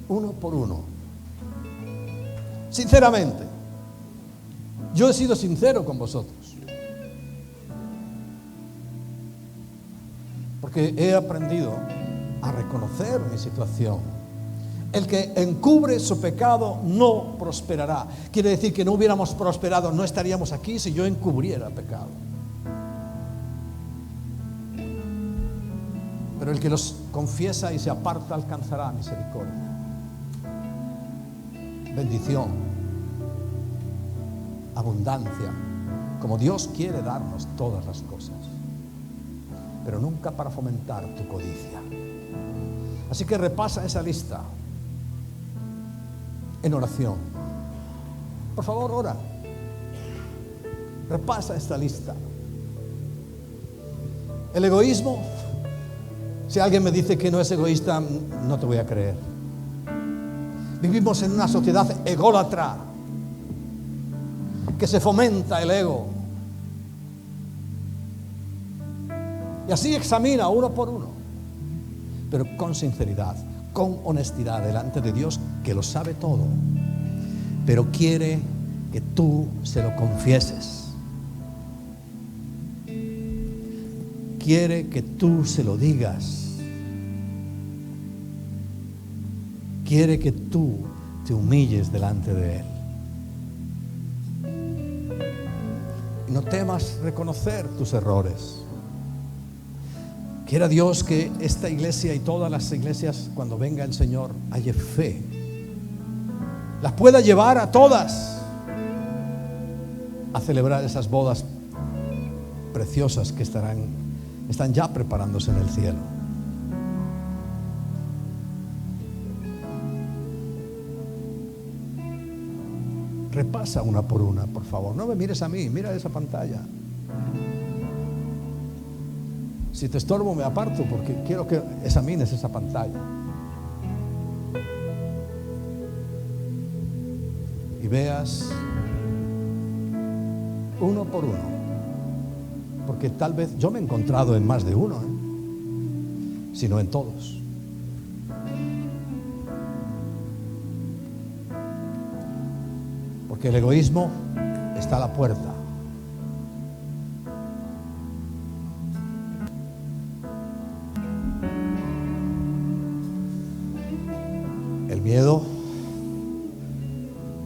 Uno por uno. Sinceramente, yo he sido sincero con vosotros, porque he aprendido a reconocer mi situación. El que encubre su pecado no prosperará. Quiere decir que no hubiéramos prosperado, no estaríamos aquí si yo encubriera pecado. Pero el que los confiesa y se aparta alcanzará misericordia, bendición, abundancia, como Dios quiere darnos todas las cosas, pero nunca para fomentar tu codicia. Así que repasa esa lista en oración. Por favor, ora. Repasa esta lista. El egoísmo, si alguien me dice que no es egoísta, no te voy a creer. Vivimos en una sociedad ególatra, que se fomenta el ego. Y así examina uno por uno, pero con sinceridad, con honestidad delante de Dios, que lo sabe todo, pero quiere que tú se lo confieses. Quiere que tú se lo digas. Quiere que tú te humilles delante de Él. Y no temas reconocer tus errores. Quiera Dios que esta iglesia y todas las iglesias, cuando venga el Señor, haya fe. Las pueda llevar a todas a celebrar esas bodas preciosas que están ya preparándose en el cielo. Repasa una por una, por favor. No me mires a mí, mira esa pantalla. Si te estorbo me aparto, porque quiero que examines esa pantalla y veas uno por uno, porque tal vez yo me he encontrado en más de uno, sino en todos. Porque el egoísmo está a la puerta. El miedo,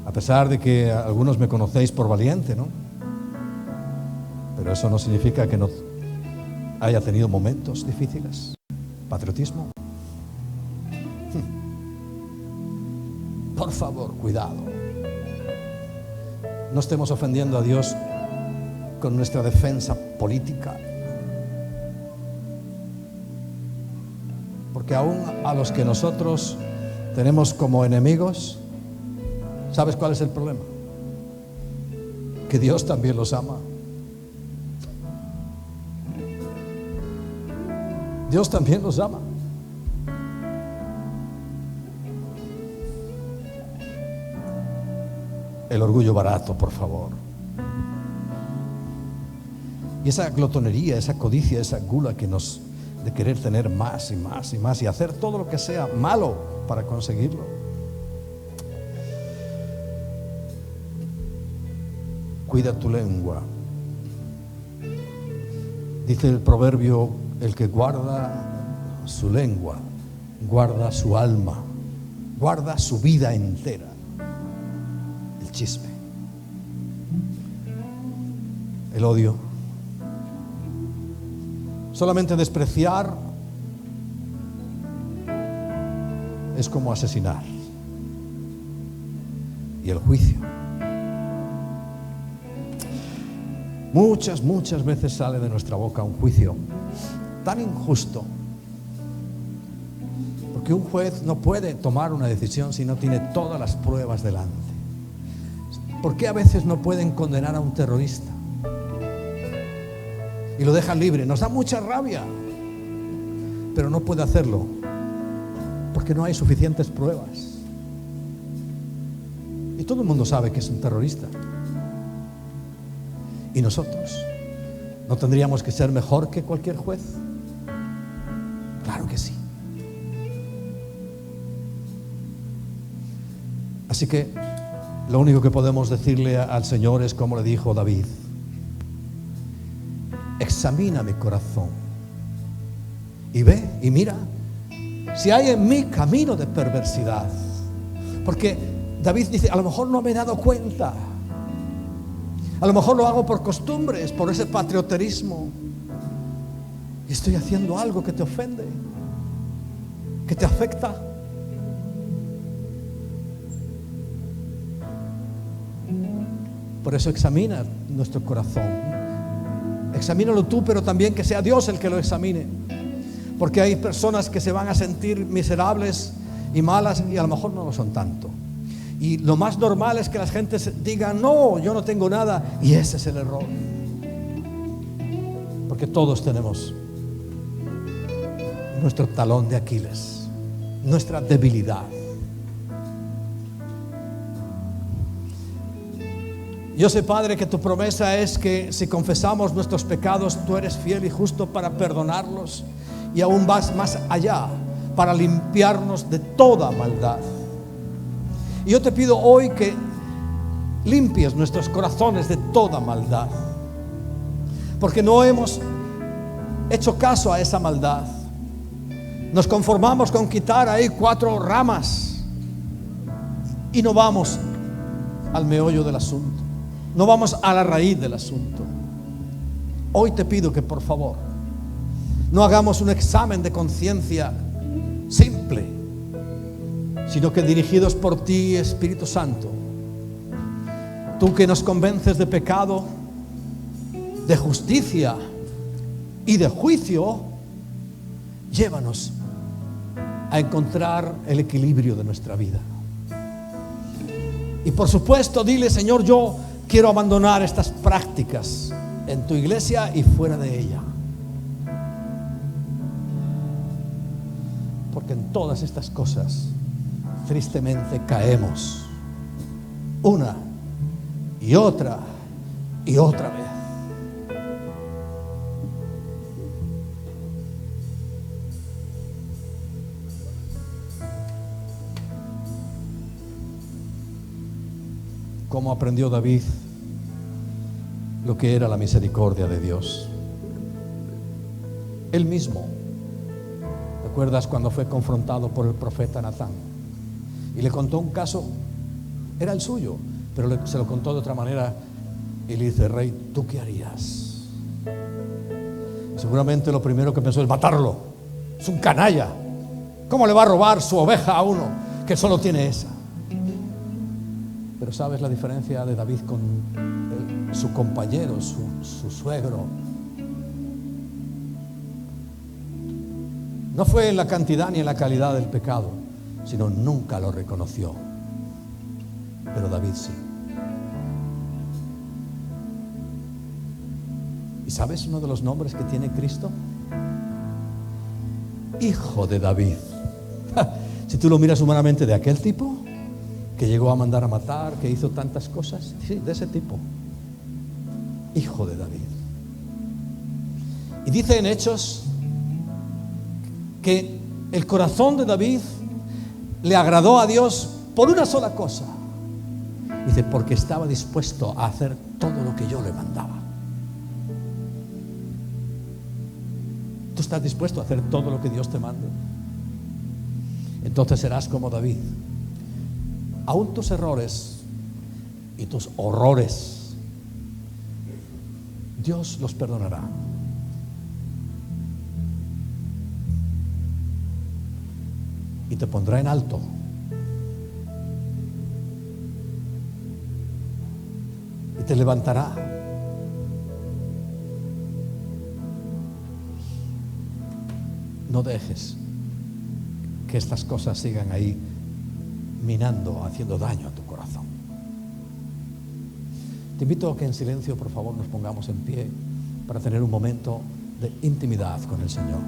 a pesar de que algunos me conocéis por valiente, ¿no? Pero eso no significa que no haya tenido momentos difíciles. Patriotismo. Por favor, cuidado. No estemos ofendiendo a Dios con nuestra defensa política. Porque aún a los que nosotros tenemos como enemigos, ¿sabes cuál es el problema? Que Dios también los ama. Dios también los ama. El orgullo barato, por favor. Y esa glotonería, esa codicia, esa gula que nos de querer tener más y más y más y hacer todo lo que sea malo para conseguirlo. Cuida tu lengua. Dice el proverbio: el que guarda su lengua, guarda su alma, guarda su vida entera. El chisme, el odio. Solamente despreciar es como asesinar. Y el juicio. Muchas veces sale de nuestra boca un juicio tan injusto, porque un juez no puede tomar una decisión si no tiene todas las pruebas delante. ¿Por qué a veces no pueden condenar a un terrorista y lo dejan libre? Nos da mucha rabia, pero no puede hacerlo porque no hay suficientes pruebas. Y todo el mundo sabe que es un terrorista. ¿Y nosotros no tendríamos que ser mejor que cualquier juez? Claro que sí. Así que lo único que podemos decirle al Señor es como le dijo David: examina mi corazón y ve y mira si hay en mí camino de perversidad. Porque David dice: a lo mejor no me he dado cuenta, a lo mejor lo hago por costumbres, por ese patrioterismo, y estoy haciendo algo que te ofende, que te afecta. Por eso examina nuestro corazón. Examínalo tú, pero también que sea Dios el que lo examine. Porque hay personas que se van a sentir miserables y malas y a lo mejor no lo son tanto. Y lo más normal es que las gentes digan, no, yo no tengo nada. Y ese es el error. Porque todos tenemos nuestro talón de Aquiles, nuestra debilidad. Yo sé, Padre, que tu promesa es que si confesamos nuestros pecados, tú eres fiel y justo para perdonarlos, y aún vas más allá para limpiarnos de toda maldad. Y yo te pido hoy que limpies nuestros corazones de toda maldad, porque no hemos hecho caso a esa maldad. Nos conformamos con quitar ahí 4 ramas y no vamos al meollo del asunto, no vamos a la raíz del asunto. Hoy te pido que por favor no hagamos un examen de conciencia simple, sino que dirigidos por ti, Espíritu Santo, tú que nos convences de pecado, de justicia y de juicio, llévanos a encontrar el equilibrio de nuestra vida. Y por supuesto, dile: Señor, yo quiero abandonar estas prácticas en tu iglesia y fuera de ella, porque en todas estas cosas tristemente caemos una y otra vez. ¿Cómo aprendió David lo que era la misericordia de Dios? Él mismo, ¿recuerdas cuando fue confrontado por el profeta Natán? Y le contó un caso, era el suyo, pero se lo contó de otra manera. Y le dice: rey, ¿tú qué harías? Seguramente lo primero que pensó es matarlo. Es un canalla. ¿Cómo le va a robar su oveja a uno que solo tiene esa? Pero ¿sabes la diferencia de David con su compañero, su suegro? No fue en la cantidad ni en la calidad del pecado, sino nunca lo reconoció. Pero David sí. ¿Y sabes uno de los nombres que tiene Cristo? Hijo de David. Si tú lo miras humanamente, de aquel tipo que llegó a mandar a matar, que hizo tantas cosas, sí, de ese tipo. Hijo de David. Y dice en Hechos que el corazón de David le agradó a Dios por una sola cosa. Dice: porque estaba dispuesto a hacer todo lo que yo le mandaba. ¿Tú estás dispuesto a hacer todo lo que Dios te mande? Entonces serás como David. Aún tus errores y tus horrores, Dios los perdonará. Y te pondrá en alto. Y te levantará. No dejes que estas cosas sigan ahí minando, haciendo daño a tu corazón. Te invito a que en silencio, por favor, nos pongamos en pie para tener un momento de intimidad con el Señor.